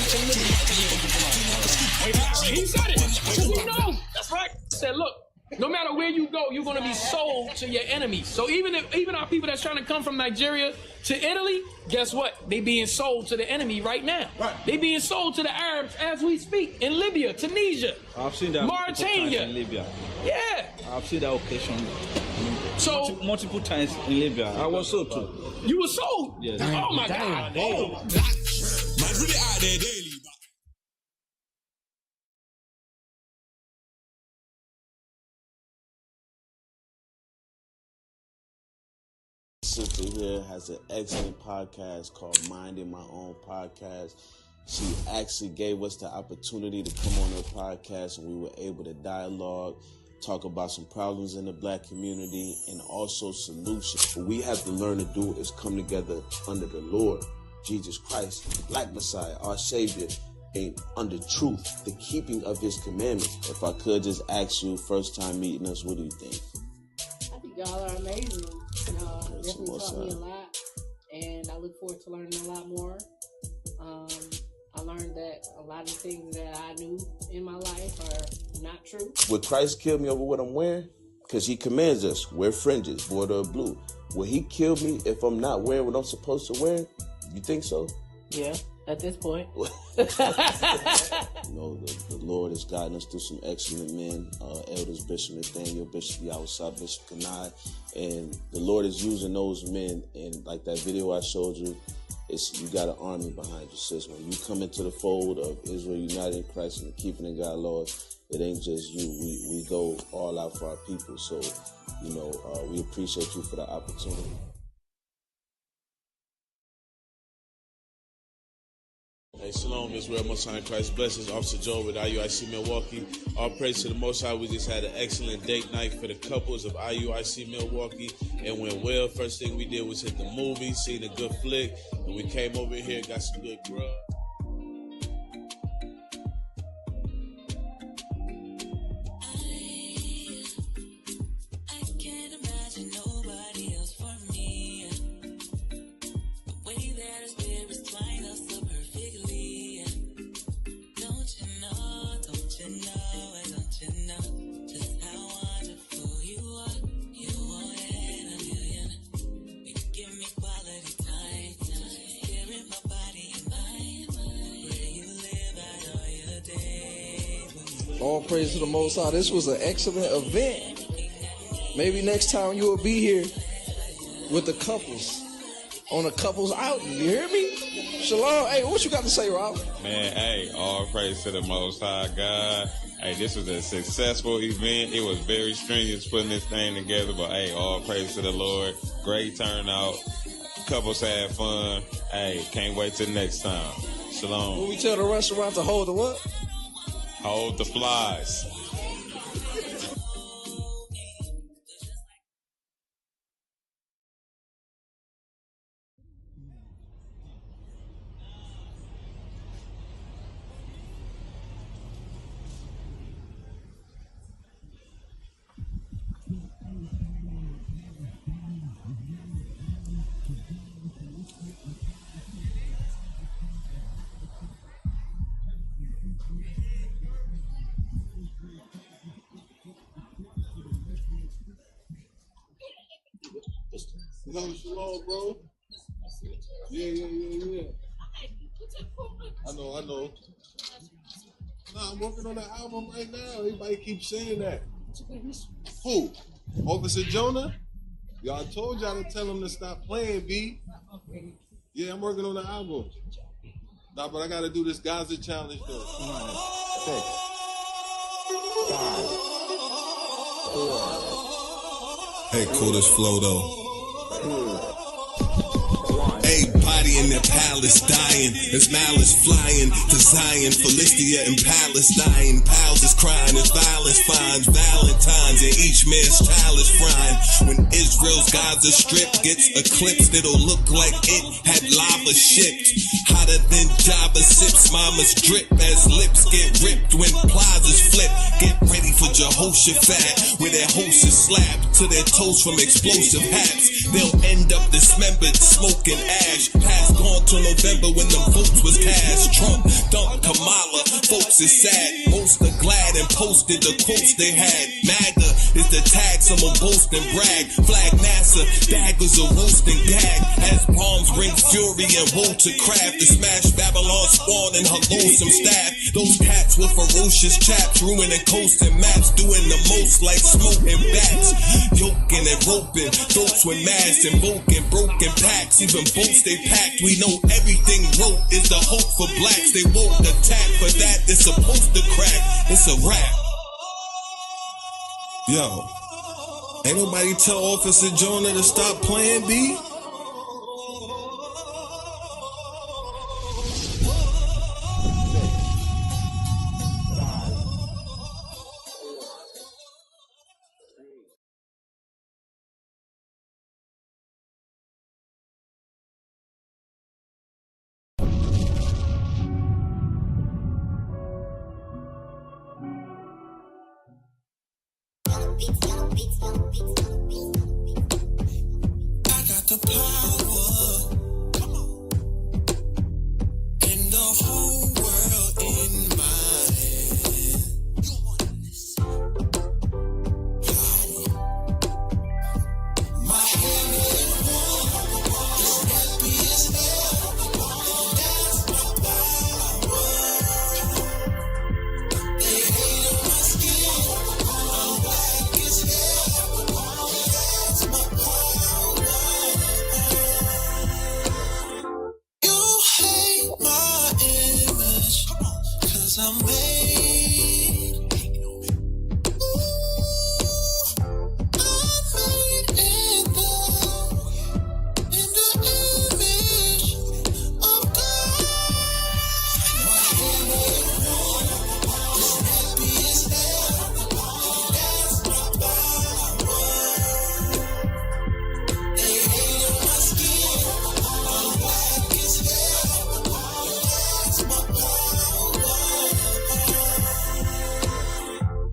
He said it. Because we know. That's right. He said, look, no matter where you go, you're going to be sold to your enemies. So even our people that's trying to come from Nigeria to Italy, guess what? They being sold to the enemy right now. Right. They being sold to the Arabs as we speak in Libya, Tunisia, I've seen that Mauritania, in Libya. Yeah. I've seen that occasion. So multiple times in Libya. I was sold too. You were sold? Yes. Oh my God. Oh. Sister here has an excellent podcast called Minding My Own Podcast. She actually gave us the opportunity to come on her podcast, and we were able to dialogue, talk about some problems in the black community and also solutions. What we have to learn to do is come together under the Lord, Jesus Christ, the Black Messiah, our Savior, and under truth, the keeping of his commandments. If I could just ask you, first time meeting us, what do you think? I think y'all are amazing. Definitely taught me a lot, and I look forward to learning a lot more. I learned that a lot of things that I knew in my life are not true. Would Christ kill me over what I'm wearing? Because he commands us, wear fringes, border of blue. Will he kill me if I'm not wearing what I'm supposed to wear? You think so? Yeah, at this point. You know, the Lord has gotten us through some excellent men, Elders Bishop Nathaniel, Bishop Yawasab, Bishop Kanai, and the Lord is using those men. And like that video I showed you, you got an army behind you, sis. When you come into the fold of Israel United in Christ and keeping in God's laws, it ain't just you. We go all out for our people. So, you know, we appreciate you for the opportunity. Hey, shalom, Israel, Most High in Christ. Blessings, Officer Joe with IUIC Milwaukee. All praise to the Most High. We just had an excellent date night for the couples of IUIC Milwaukee. It went well. First thing we did was hit the movie, seen a good flick, and we came over here and got some good grub. All praise to the Most High. This was an excellent event. Maybe next time you will be here with the couples on a couples outing. You hear me? Shalom. Hey, what you got to say, Rob? Man, hey, all praise to the Most High God. Hey, this was a successful event. It was very strenuous putting this thing together, but hey, all praise to the Lord. Great turnout. Couples had fun. Hey, can't wait till next time. Shalom. When we tell the restaurant to hold the what? Hold the flies. Shalom, bro. Yeah. I know. Nah, I'm working on the album right now. Everybody keeps saying that. Who? Officer Jonah? Y'all told y'all to tell him to stop playing, B. Yeah, I'm working on the album. Nah, but I gotta do this Gaza challenge though. 6, 5, Hey, cool this flow though. Everybody in their palace dying, as malice flying to Zion, Philistia and Palestine. Pals is crying as violence finds Valentines, and each man's child is frying. When Israel's Gaza Strip gets eclipsed, it'll look like it had lava shipped. Hotter than Java sips, mamas drip as lips get ripped when plazas flip. Get ready for Jehoshaphat, where their host is slapped to their toes from explosive hats. They'll end up dismembered, smoking ash. Passed on till November when them votes was cast. Trump dumped Kamala, folks is sad. Most are glad and posted the quotes they had. MAGA is the tag, someone boast and brag. Flag NASA, daggers are roast and gag. As bombs bring fury and woe to craft. To smash Babylon spawn and her lonesome staff. Those cats with ferocious chaps, ruining coasts and maps, doing the most like smoking bats. Yoking and roping, throats with masks, invoking broken packs. Even boats they packed, we know everything wrote is the hope for blacks. They won't attack for that, it's supposed to crack. It's a rap. Yo, ain't nobody tell Officer Jonah to stop playing B? I got the power. Come on. And the whole world in my hand. You want this? My hand is warm. It's happy as hell. That's my power. They hate on my skin. I'm black as hell. That's my power. You hate my image, 'cause I'm made. I'm made in the image of God. My hand is warm, it's happy as hell. That's my power. They hate on my skin. I'm black as hell. That's my power.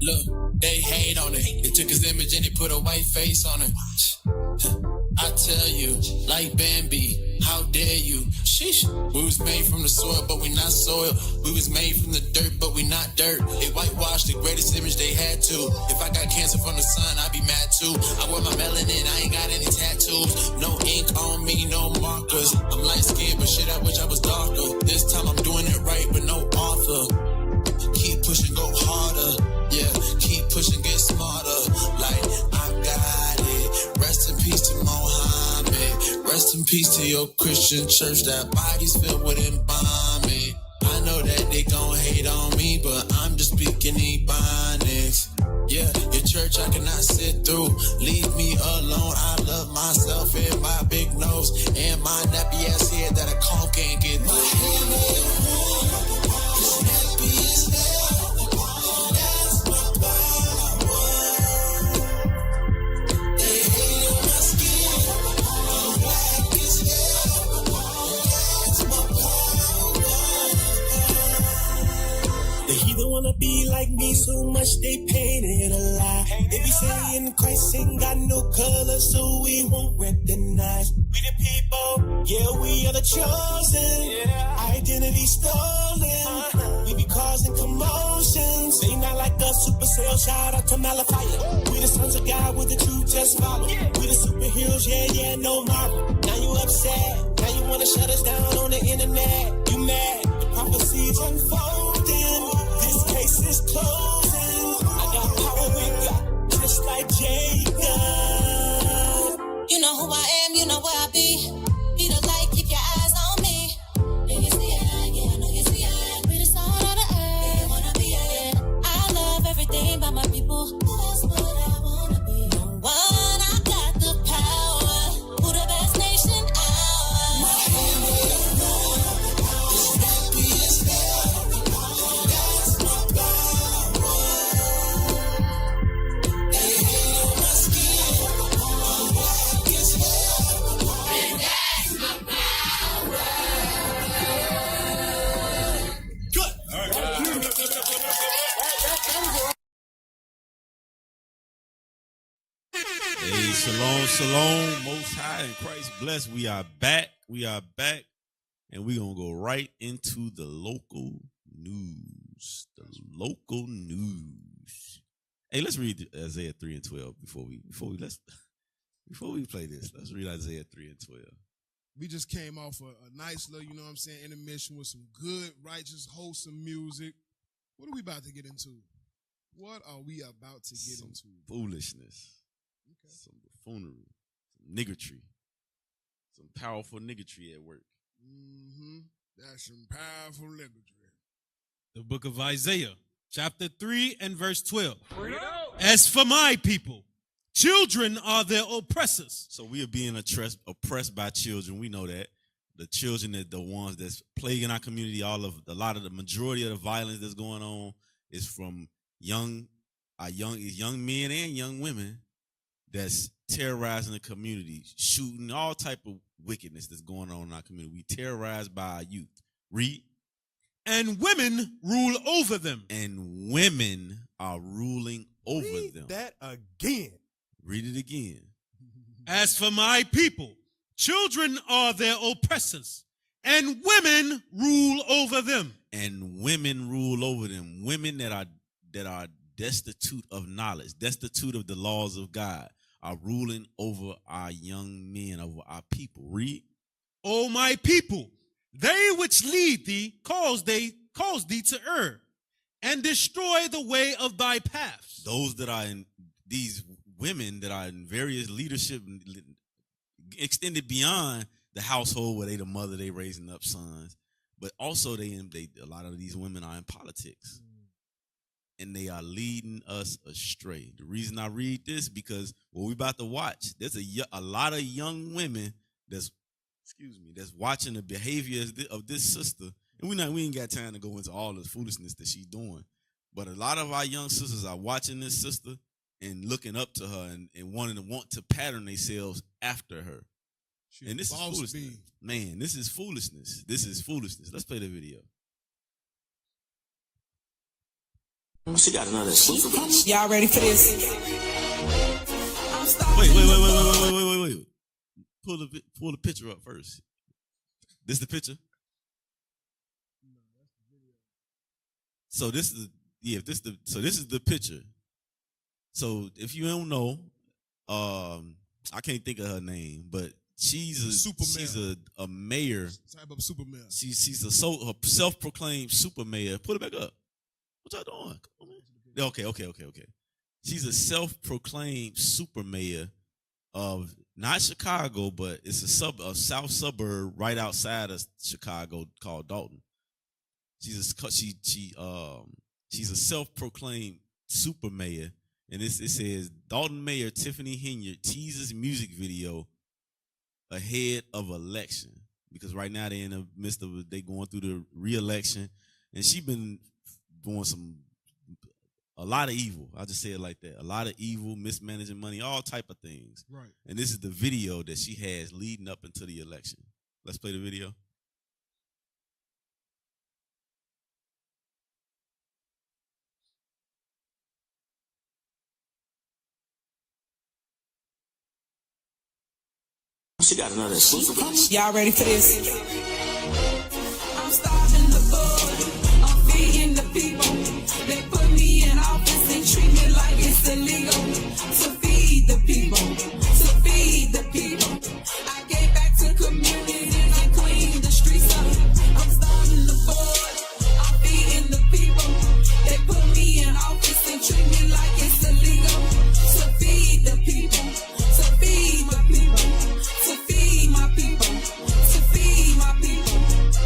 Look, they hate on it. They took his image and they put a white face on it. I tell you, like Bambi, how dare you? Sheesh. We was made from the soil, but we not soil. We was made from the dirt, but we not dirt. They whitewashed the greatest image they had to. If I got cancer from the sun, I'd be mad too. I wear my melanin, I ain't got any tattoos. No ink on me, no markers. I'm light skinned, but shit, I wish I was darker. This time I'm doing it right, but no author. Keep pushing, go harder. Yeah, keep pushing, get smarter. Like, I got it. Rest in peace to Mohammed. Rest in peace to your Christian church. That body's filled with embalming. I know that they gon' hate on me, but I'm just speaking Ebonics. Yeah, your church I cannot sit through. Leave me alone. I love myself and my big nose and my nappy ass head that a comb can't get through. My hand is warm. It's happy as hell. That's my power. They hate on my skin. I'm black as hell. That's my power. The heathen wanna be like me so much they painted a lie. They be saying Christ ain't got no color, so we won't recognize. We the people, yeah, we are the chosen. Identity stolen. We be causing commotions. They not like us, super sales, shout out to Semachiah. We the sons of God with the truth just follow. We the superheroes, yeah, no Marvel. Now you upset, now you wanna shut us down on the internet. You mad, the prophecies unfolding. This case is closing. I got power with God, just like Jacob. You know who I am, you know where I be. Be the light, keep your eyes on me. Yeah, you see it, yeah, I know you see it. We the salt of the earth, yeah, wanna be it. I love everything about my people. Who else would I wanna be? No one I got. Hey, shalom, shalom, most high in Christ bless. We are back. And we're going to go right into the local news. Hey, let's read Isaiah 3 and 12 before we play this. Let's read Isaiah 3 and 12. We just came off a nice little, intermission with some good, righteous, wholesome music. What are we about to get into? Some foolishness. Okay. Some buffoonery. Some niggertry. Some powerful niggertry at work. Mm-hmm. That's some powerful niggertry. The book of Isaiah, chapter 3 and verse 12. As for my people, children are their oppressors. So we are being oppressed by children. We know that. The children are the ones that's plaguing our community. The majority of the violence that's going on is from young men and young women that's terrorizing the community, shooting all type of wickedness that's going on in our community. We terrorized by our youth. Read. And women rule over them. And women are ruling over them. Read that again. Read it again. As for my people, children are their oppressors, and women rule over them. And women rule over them. Women that are destitute of knowledge, destitute of the laws of God, are ruling over our young men, over our people. Read. O my people, they which lead thee cause thee to err, and destroy the way of thy paths. Those that are in these women that are in various leadership extended beyond the household where they the mother, they raising up sons, but also a lot of these women are in politics. And they are leading us astray. The reason I read this, because what we about to watch, there's a lot of young women that's watching the behavior of this sister. And we ain't got time to go into all the foolishness that she's doing. But a lot of our young sisters are watching this sister and looking up to her and want to pattern themselves after her. And this is foolishness. Man, this is foolishness. Let's play the video. She got another super. Y'all ready for this? Wait. Pull the picture up first. This the picture? So this is the picture. So if you don't know, I can't think of her name, but she's a mayor. Type of super mayor. She's a self-proclaimed super mayor. Put it back up. What y'all doing? Okay. She's a self-proclaimed super mayor of not Chicago, but it's a south suburb right outside of Chicago called Dalton. She's a self-proclaimed super mayor, and it says Dalton Mayor Tiffany Henyard teases music video ahead of election, because right now they're in the midst of they going through the re-election, and she been doing a lot of evil. I'll just say it like that. A lot of evil, mismanaging money, all type of things. Right. And this is the video that she has leading up into the election. Let's play the video. She got another super. Y'all ready for this? I'm starving the bud. I'm feeding the people. They put me in office and treat me like it's illegal to feed the people. To feed the people. I gave back to communities and cleaned the streets up. I'm starving the bud. I'm feeding the people. They put me in office and treat me like it's illegal to feed the people. To feed the people. To feed my people. To feed my people.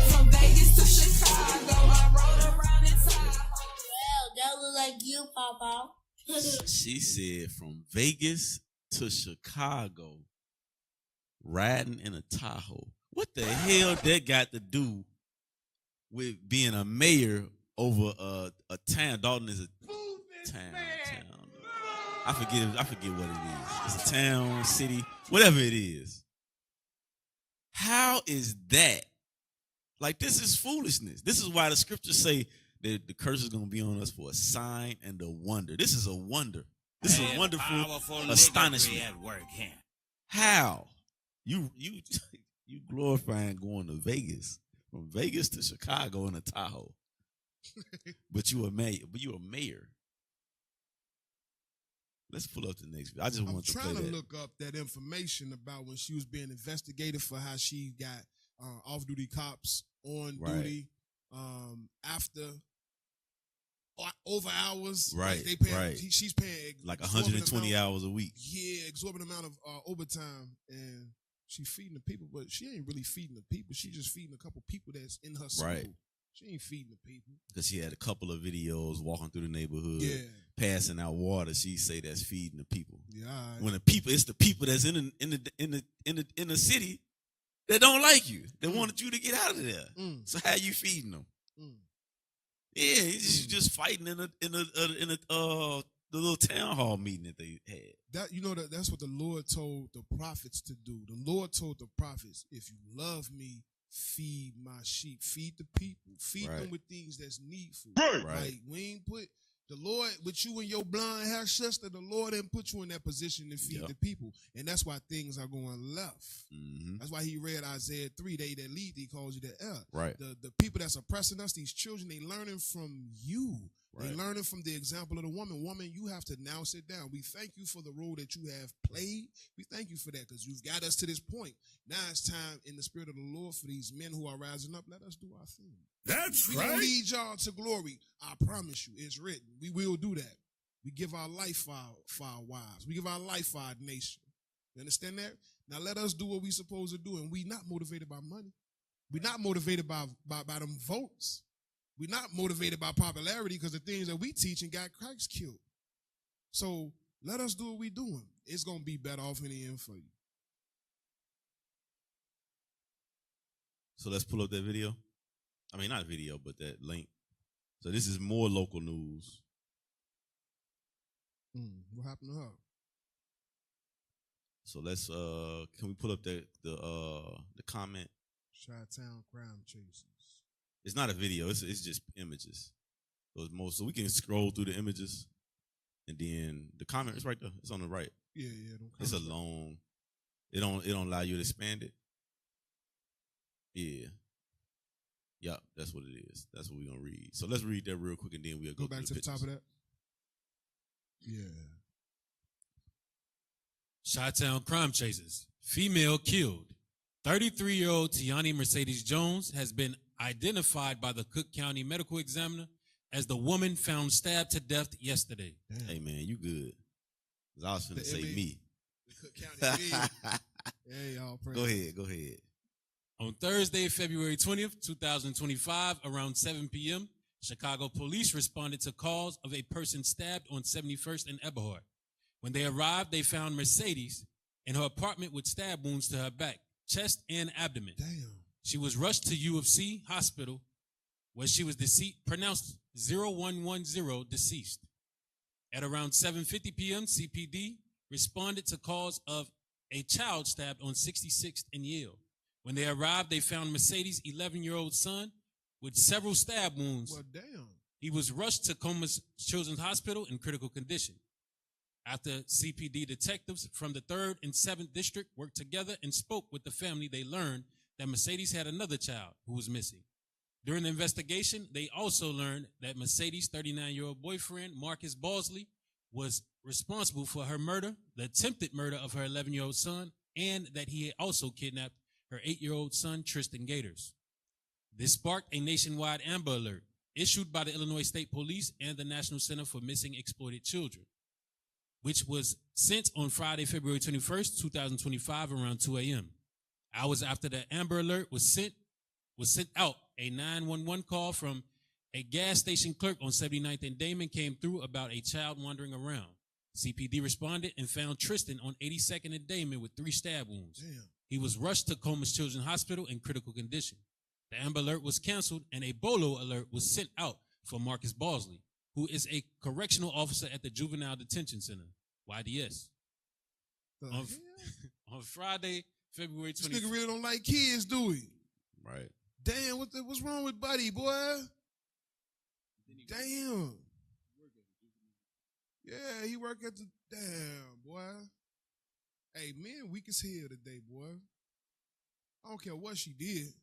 From Vegas to Chicago, I rode around in Tahoe. Well, that look like you, Papa. She said from Vegas to Chicago, riding in a Tahoe. What the hell that got to do with being a mayor over a town? Dalton is a town. I forget what it is. It's a town, city, whatever it is. How is that? Like, this is foolishness. This is why the scriptures say that the curse is going to be on us for a sign and a wonder. This is a wonder. This is a wonderful astonishment. At work here. How? You glorifying going to Vegas. From Vegas to Chicago in a Tahoe. But you a mayor. Let's pull up the next video. I just want to play that. I'm trying to look up that information about when she was being investigated for how she got off-duty cops on duty after over hours. Right, like they paying, right. She's paying like 120 hours a week. Yeah, exorbitant amount of overtime, and she's feeding the people, but she ain't really feeding the people. She just feeding a couple people that's in her circle. Right. She ain't feeding the people. Because she had a couple of videos walking through the neighborhood, passing out water. She say that's feeding the people. Yeah. When it's the people that's in the city that don't like you, that wanted you to get out of there. So how you feeding them? Yeah, she's just fighting in the little town hall meeting that they had. That's what the Lord told the prophets to do. The Lord told the prophets, if you love me, feed my sheep, feed the people, feed them with things that's needful. Right. Like we ain't put the Lord with you and your blonde hair sister. The Lord didn't put you in that position to feed the people, and that's why things are going left. Mm-hmm. That's why He read Isaiah 3. They that lead, He calls you the heir. Right. The people that's oppressing us, these children, they learning from you. Right. They learning from the example of the woman. Woman, you have to now sit down. We thank you for the role that you have played. We thank you for that because you've got us to this point. Now it's time in the spirit of the Lord for these men who are rising up. Let us do our thing. That's we right. We don't lead y'all to glory. I promise you, it's written. We will do that. We give our life for our wives. We give our life for our nation. You understand that? Now let us do what we supposed to do, and we not motivated by money. We're not motivated by them votes. We're not motivated by popularity because the things that we teach and got Christ killed. So let us do what we're doing. It's going to be better off in the end for you. So let's pull up that video. I mean, not video, but that link. So this is more local news. What happened to her? So let's can we pull up the comment? Chi-Town crime chases. It's not a video. It's just images. So we can scroll through the images, and then the comment is right there. It's on the right. Yeah. It's a long. It don't allow you to expand it. Yeah. Yeah, that's what it is. That's what we're gonna read. So let's read that real quick, and then we'll go back to the top of that. Yeah. Chi-Town crime chases. Female killed. 33-year-old Tiani Mercedes Jones has been identified by the Cook County Medical Examiner as the woman found stabbed to death yesterday. Damn. Hey, man, you good. Because I was finna say me. The Cook County Hey, y'all. Go ahead. On Thursday, February 20th, 2025, around 7 p.m., Chicago police responded to calls of a person stabbed on 71st and Eberhard. When they arrived, they found Mercedes in her apartment with stab wounds to her back, chest, and abdomen. Damn. She was rushed to U of C Hospital, where she was pronounced 0110 deceased. At around 7:50 p.m., CPD responded to calls of a child stabbed on 66th and Yale. When they arrived, they found Mercedes' 11-year-old son with several stab wounds. Well, damn. He was rushed to Comas Children's Hospital in critical condition. After CPD detectives from the 3rd and 7th District worked together and spoke with the family, they learned that Mercedes had another child who was missing. During the investigation, they also learned that Mercedes' 39-year-old boyfriend, Marcus Bosley, was responsible for her murder, the attempted murder of her 11-year-old son, and that he had also kidnapped her 8-year-old son, Tristan Gators. This sparked a nationwide Amber Alert issued by the Illinois State Police and the National Center for Missing Exploited Children, which was sent on Friday, February 21st, 2025, around 2 a.m. Hours after the Amber Alert was sent out, a 911 call from a gas station clerk on 79th and Damon came through about a child wandering around. CPD responded and found Tristan on 82nd and Damon with 3 stab wounds. Damn. He was rushed to Comas Children's Hospital in critical condition. The Amber Alert was canceled and a BOLO alert was sent out for Marcus Bosley, who is a correctional officer at the Juvenile Detention Center, YDS. On Friday, February 20th. This nigga really don't like kids, do he? Right. Damn, what's wrong with Buddy, boy? Damn. Yeah, he work at the damn boy. Hey, men weak as hell today, boy. I don't care what she did.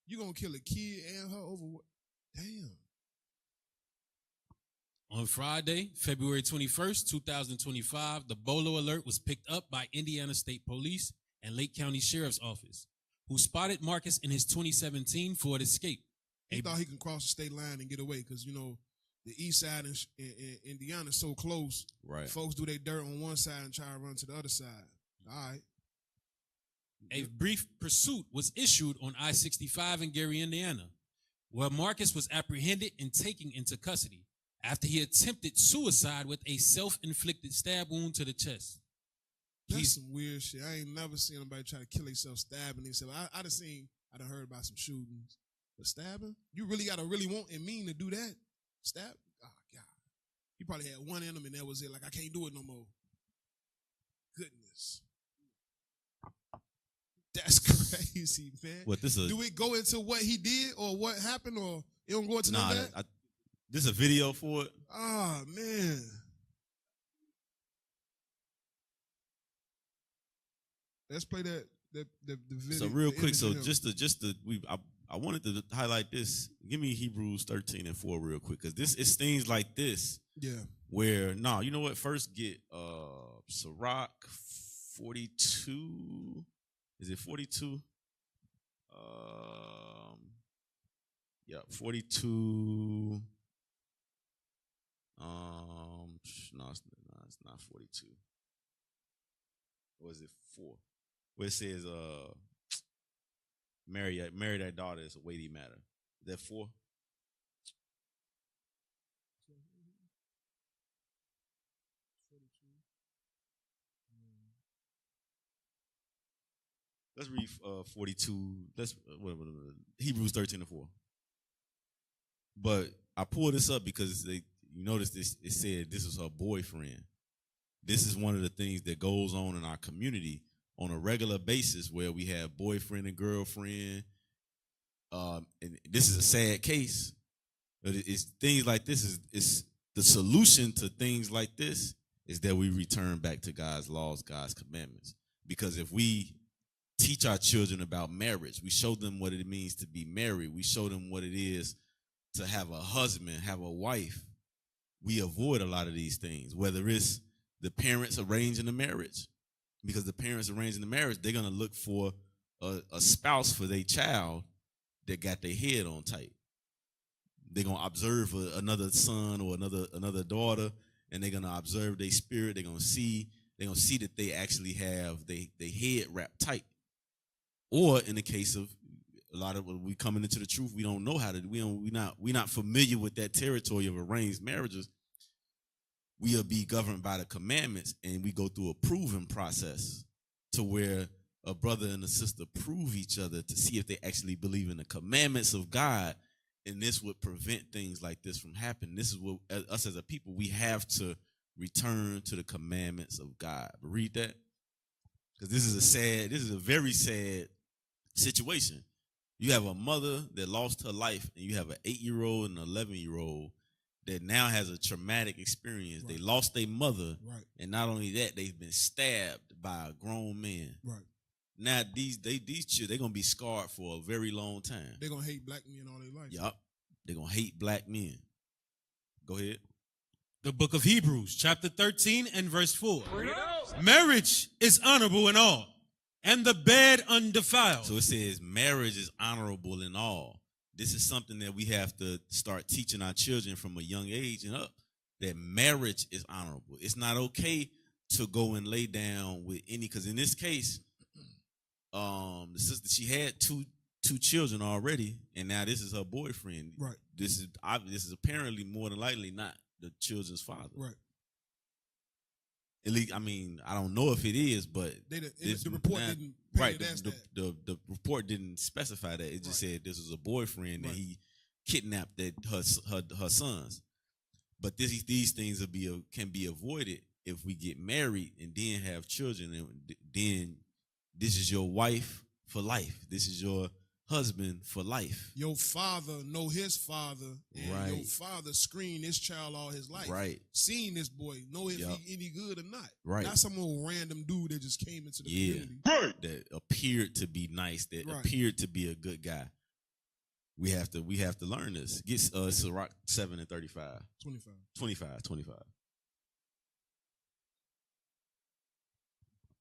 You gonna kill a kid and her over what? Damn. On Friday, February 21st, 2025, the Bolo alert was picked up by Indiana State Police and Lake County Sheriff's Office, who spotted Marcus in his 2017 Ford Escape. He thought he can cross the state line and get away because, you know, the east side in Indiana is so close. Right. Folks do their dirt on one side and try to run to the other side. All right. A brief pursuit was issued on I-65 in Gary, Indiana, where Marcus was apprehended and taken into custody after he attempted suicide with a self-inflicted stab wound to the chest. That's some weird shit. I ain't never seen anybody try to kill themselves, stabbing themselves. I done heard about some shootings. But stabbing? You really gotta really want and mean to do that? Stab? Oh, God. He probably had one in him and that was it. Like, I can't do it no more. Goodness. That's crazy, man. What, this do it go into what he did or what happened, or it don't go into nah, none of that? This a video for it. Ah, man. Let's play the video. So real quick, so I wanted to highlight this. Give me Hebrews 13:4 real quick, because it's things like this. Yeah. Where you know what? First get Sirach 42. Is it 42? Yeah, 42. No, it's not 42. Or is it 4? Where it says marry that daughter is a weighty matter. Is that 4? Let's read 42. Let's Hebrews 13:4. But I pulled this up because you notice this. It said this is her boyfriend. This is one of the things that goes on in our community on a regular basis, where we have boyfriend and girlfriend. And this is a sad case. But it's things like this is the solution to things like this is that we return back to God's laws, God's commandments. Because if we teach our children about marriage, we show them what it means to be married, we show them what it is to have a husband, have a wife, we avoid a lot of these things, whether it's the parents arranging the marriage. Because the parents arranging the marriage, they're going to look for a spouse for their child that got their head on tight. They're going to observe another son or another daughter, and they're going to observe their spirit. They're going to see that they actually have their head wrapped tight. Or in the case of a lot of we coming into the truth, we don't know how to. We're not familiar with that territory of arranged marriages. We'll be governed by the commandments, and we go through a proving process to where a brother and a sister prove each other to see if they actually believe in the commandments of God, and this would prevent things like this from happening. This is what us as a people, we have to return to the commandments of God. Read that, because this is a very sad situation. You have a mother that lost her life, and you have an 8-year-old and an 11-year-old that now has a traumatic experience. Right. They lost their mother, right. And not only that, they've been stabbed by a grown man. Right. Now these children, they're gonna be scarred for a very long time. They're gonna hate black men all their life. Yup. They're gonna hate black men. Go ahead. The book of Hebrews, chapter 13 and verse 4. Marriage is honorable in all, and the bed undefiled. So it says marriage is honorable in all. This is something that we have to start teaching our children from a young age and up, that marriage is honorable. It's not okay to go and lay down with any, because in this case, the sister, she had two children already, and now this is her boyfriend. Right. This is apparently more than likely not the children's father. Right. At least, I mean, I don't know if it is, but the report didn't. Right. The report didn't specify that. It just said this was a boyfriend and he kidnapped her sons. But these things can be avoided if we get married and then have children, and then this is your wife for life. This is your husband for life. Your father know his father, and Right. your father screened this child all his life. Right. Seen this boy, know if Yup. he any good or not. Right. Not some old random dude that just came into the Yeah. community. That appeared to be nice, that Right. appeared to be a good guy. We have to learn this. Get Sirach 7 and 35. 25.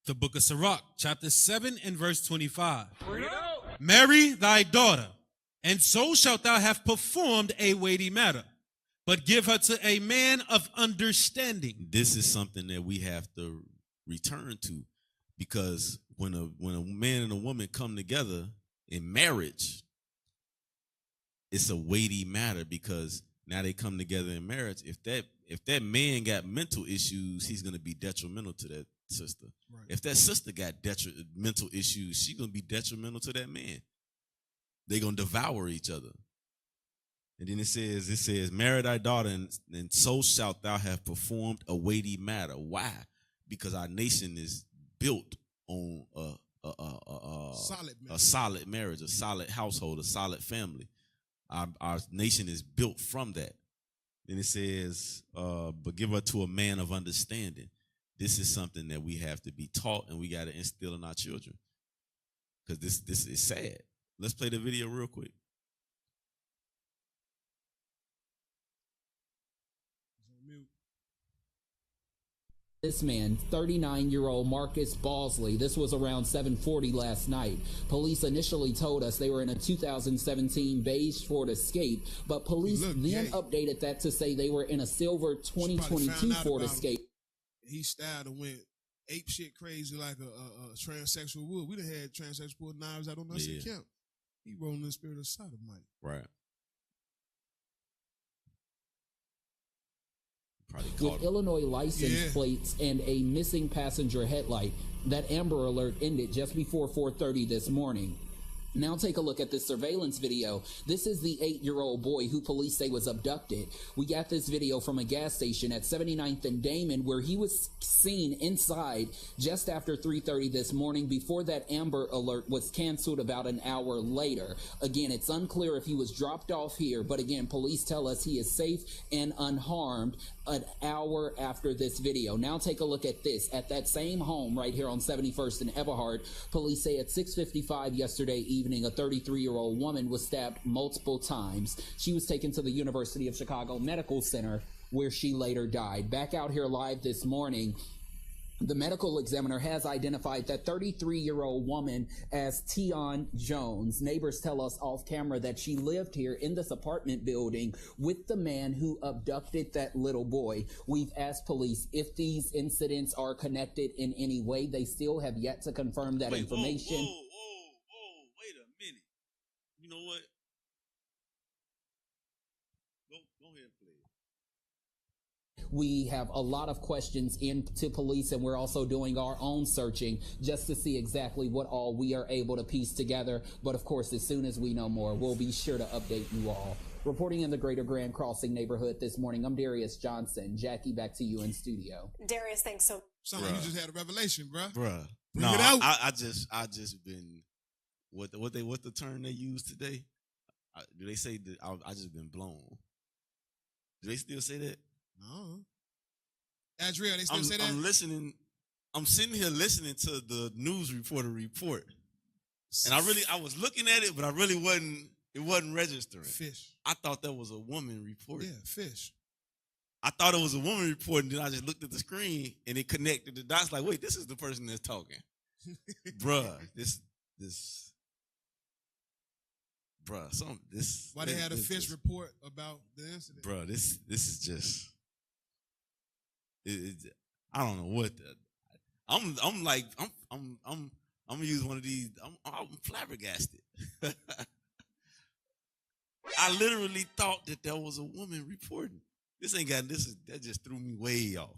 The book of Sirach, chapter 7 and verse 25. Marry thy daughter, and so shalt thou have performed a weighty matter, but give her to a man of understanding. This is something that we have to return to, because when a man and a woman come together in marriage, it's a weighty matter, because now they come together in marriage. If that man got mental issues, he's going to be detrimental to that sister. Right. If that sister got mental issues, she's going to be detrimental to that man. They're going to devour each other. And then it says, marry thy daughter, and so shalt thou have performed a weighty matter. Why? Because our nation is built on a solid marriage, a solid household, a solid family. Our nation is built from that. Then it says, but give her to a man of understanding. This is something that we have to be taught, and we got to instill in our children, because this is sad. Let's play the video real quick. This man, 39-year-old Marcus Balsley, this was around 7:40 last night. Police initially told us they were in a 2017 beige Ford Escape, but police then updated that to say they were in a silver 2022 Ford Escape. He styled and went ape shit crazy like a transsexual would. We done had transsexual knives out on us in camp. He rolling in the spirit of sodomite. Right. With Illinois license plates and a missing passenger headlight, that Amber Alert ended just before 4:30 this morning. Now take a look at this surveillance video. This is the 8-year-old boy who police say was abducted. We got this video from a gas station at 79th and Damon, where he was seen inside just after 3:30 this morning, before that Amber Alert was canceled about an hour later. Again, it's unclear if he was dropped off here, but again, police tell us he is safe and unharmed an hour after this video. Now take a look at this. At that same home right here on 71st and Everhard, police say at 6:55 yesterday evening, a 33-year-old woman was stabbed multiple times. She was taken to the University of Chicago Medical Center, where she later died. Back out here live this morning, the medical examiner has identified that 33-year-old woman as Tion Jones. Neighbors tell us off camera that she lived here in this apartment building with the man who abducted that little boy. We've asked police if these incidents are connected in any way. They still have yet to confirm that information. Whoa, wait a minute. You know what? Go ahead and play it. We have a lot of questions into police, and we're also doing our own searching just to see exactly what all we are able to piece together. But of course, as soon as we know more, we'll be sure to update you all. Reporting in the Greater Grand Crossing neighborhood this morning, I'm Darius Johnson. Jackie, back to you in studio. Darius, thanks so much. Sound like you just had a revelation, bruh. Bruh. Bring No, it out. I just been what the term they use today? Do they say that I just been blown? Do they still say that? No. Adriel, they still say that? I'm listening. I'm sitting here listening to the news reporter report, and I was looking at it, but I really wasn't. It wasn't registering. Fish. I thought that was a woman reporting. Yeah, fish. I thought it was a woman reporting. Then I just looked at the screen and it connected the dots. Like, wait, this is the person that's talking, bruh. Why they had a fish report about the incident? Bruh, this is just. I don't know what. I'm gonna use one of these. I'm flabbergasted. I literally thought that there was a woman reporting. That just threw me way off.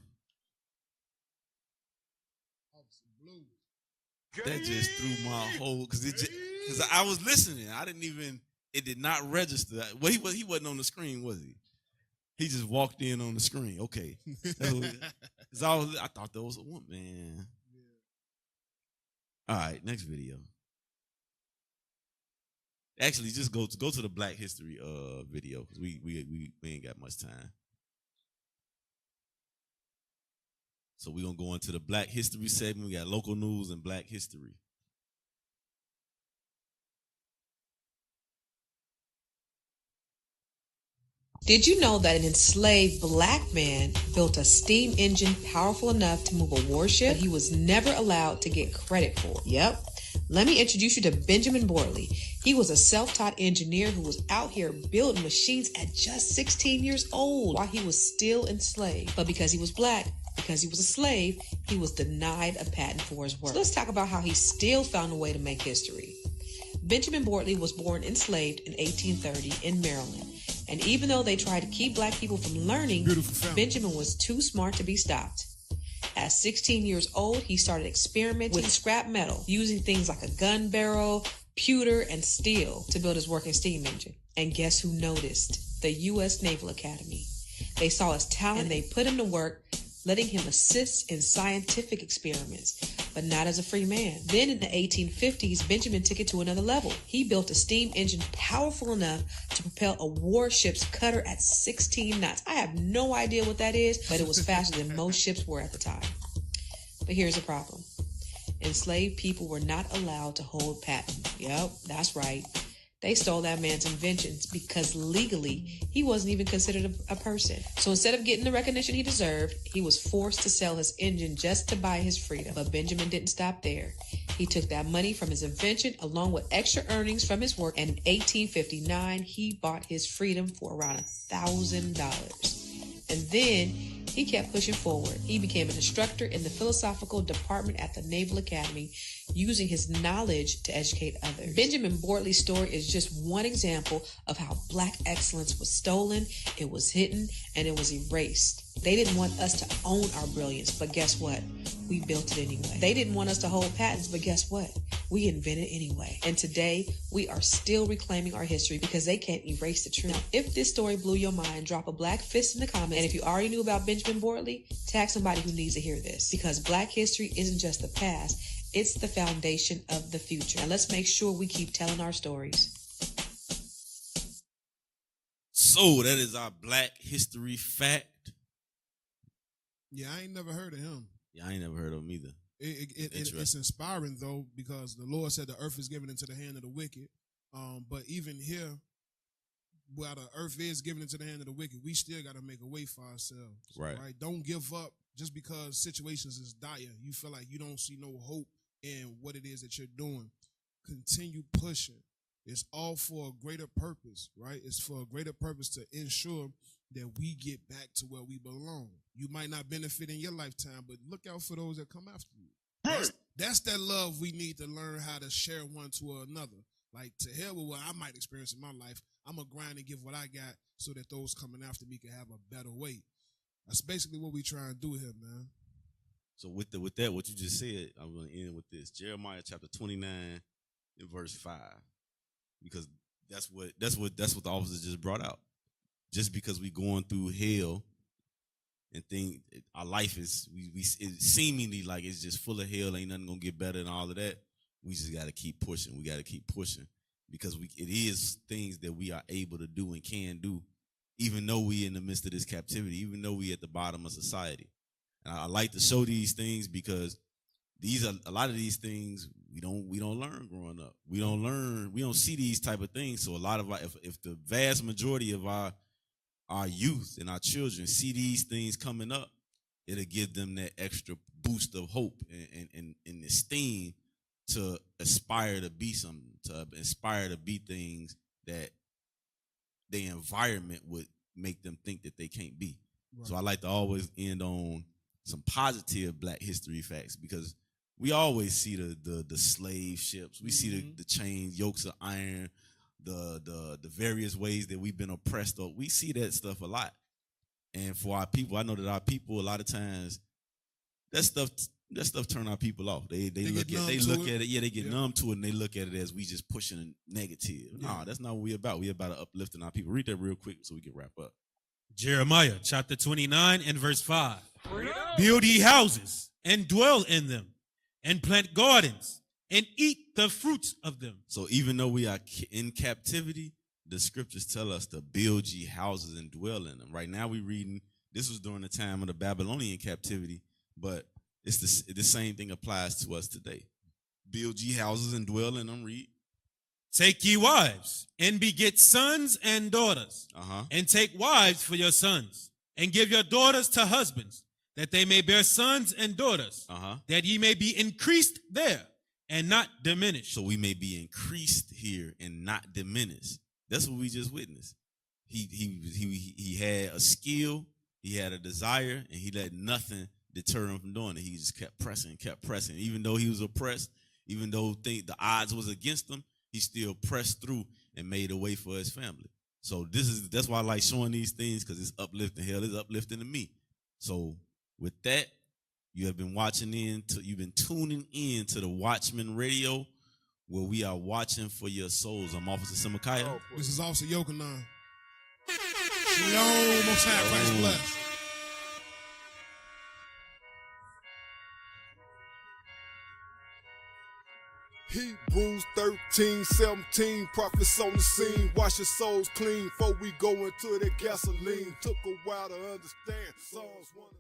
That just threw my whole, because I was listening. It did not register. Well, he wasn't on the screen, was he? He just walked in on the screen. Okay. I thought that was a woman, man. All right, next video. Actually, just go to the Black History video because we ain't got much time. So we're gonna go into the Black History segment. We got local news and Black history. Did you know that an enslaved black man built a steam engine powerful enough to move a warship, but he was never allowed to get credit for? Yep. Let me introduce you to Benjamin Bortley. He was a self-taught engineer who was out here building machines at just 16 years old while he was still enslaved. But because he was black, because he was a slave, he was denied a patent for his work. So let's talk about how he still found a way to make history. Benjamin Bortley was born enslaved in 1830 in Maryland. And even though they tried to keep black people from learning, Benjamin was too smart to be stopped. At 16 years old, he started experimenting with scrap metal, using things like a gun barrel, pewter, and steel to build his working steam engine. And guess who noticed? The U.S. Naval Academy. They saw his talent and they put him to work, letting him assist in scientific experiments, but not as a free man. Then in the 1850s, Benjamin took it to another level. He built a steam engine powerful enough to propel a warship's cutter at 16 knots. I have no idea what that is, but it was faster than most ships were at the time. But here's the problem. Enslaved people were not allowed to hold patents. Yep, that's right. They stole that man's inventions because legally he wasn't even considered a person. So instead of getting the recognition he deserved, he was forced to sell his engine just to buy his freedom. But Benjamin didn't stop there. He took that money from his invention along with extra earnings from his work, and in 1859 he bought his freedom for around $1,000. And then he kept pushing forward. He became an instructor in the philosophical department at the Naval Academy, using his knowledge to educate others. Benjamin Bortley's story is just one example of how black excellence was stolen, it was hidden, and it was erased. They didn't want us to own our brilliance, but guess what? We built it anyway. They didn't want us to hold patents, but guess what? We invented anyway. And today, we are still reclaiming our history because they can't erase the truth. Now, if this story blew your mind, drop a black fist in the comments. And if you already knew about Benjamin Bortley, tag somebody who needs to hear this. Because black history isn't just the past, it's the foundation of the future. And let's make sure we keep telling our stories. So that is our Black History fact. Yeah, I ain't never heard of him. Yeah, I ain't never heard of him either. It's inspiring, though, because the Lord said the earth is given into the hand of the wicked. But even here, while the earth is given into the hand of the wicked, we still got to make a way for ourselves. Right. Don't give up just because situations is dire. You feel like you don't see no hope in what it is that you're doing. Continue pushing. It's all for a greater purpose, right? It's for a greater purpose to ensure that we get back to where we belong. You might not benefit in your lifetime, but look out for those that come after you. That's that love we need to learn how to share one to another. Like, to hell with what I might experience in my life, I'm going to grind and give what I got so that those coming after me can have a better way. That's basically what we try and do here, man. So with that, what you just said, I'm going to end with this. Jeremiah chapter 29 and verse 5. Because that's what the officer just brought out. Just because we going through hell and think our life is it's seemingly like it's just full of hell, ain't nothing gonna get better and all of that. We just gotta keep pushing. We gotta keep pushing because it is things that we are able to do and can do, even though we in the midst of this captivity, even though we at the bottom of society. And I like to show these things because these are a lot of these things we don't learn growing up. We don't see these type of things. So a lot of if the vast majority of our youth and our children see these things coming up, it'll give them that extra boost of hope and esteem to aspire to be something, to aspire to be things that the environment would make them think that they can't be. Right. So I like to always end on some positive Black history facts because we always see the slave ships. We see the chains, yokes of iron, the various ways that we've been oppressed. We see that stuff a lot. And for our people, I know that our people, a lot of times, that stuff turn our people off. They look at it. Yeah, they get numb to it and they look at it as we just pushing negative. Yeah. Nah, that's not what we're about. We're about uplifting our people. Read that real quick so we can wrap up. Jeremiah chapter 29 and verse 5. Build ye houses and dwell in them, and plant gardens and eat the fruits of them. So even though we are in captivity, the scriptures tell us to build ye houses and dwell in them. Right now we're reading, this was during the time of the Babylonian captivity, but it's the same thing applies to us today. Build ye houses and dwell in them, read. Take ye wives, and beget sons and daughters, and take wives for your sons, and give your daughters to husbands, that they may bear sons and daughters, that ye may be increased there, and not diminished. So we may be increased here and not diminished. That's what we just witnessed. He had a skill, he had a desire, and he let nothing deter him from doing it. He just kept pressing. Even though he was oppressed, even though the odds was against him, he still pressed through and made a way for his family. So that's why I like showing these things, because it's uplifting. Hell, it's uplifting to me. So with that, you've been tuning in to the Watchman Radio, where we are watching for your souls. I'm Officer Semachiah. This is Officer Yochanan. Shalom, Most High, Christ bless. Hebrews 13:17, prophets on the scene. Wash your souls clean before we go into the gasoline. Took a while to understand. Psalms 1.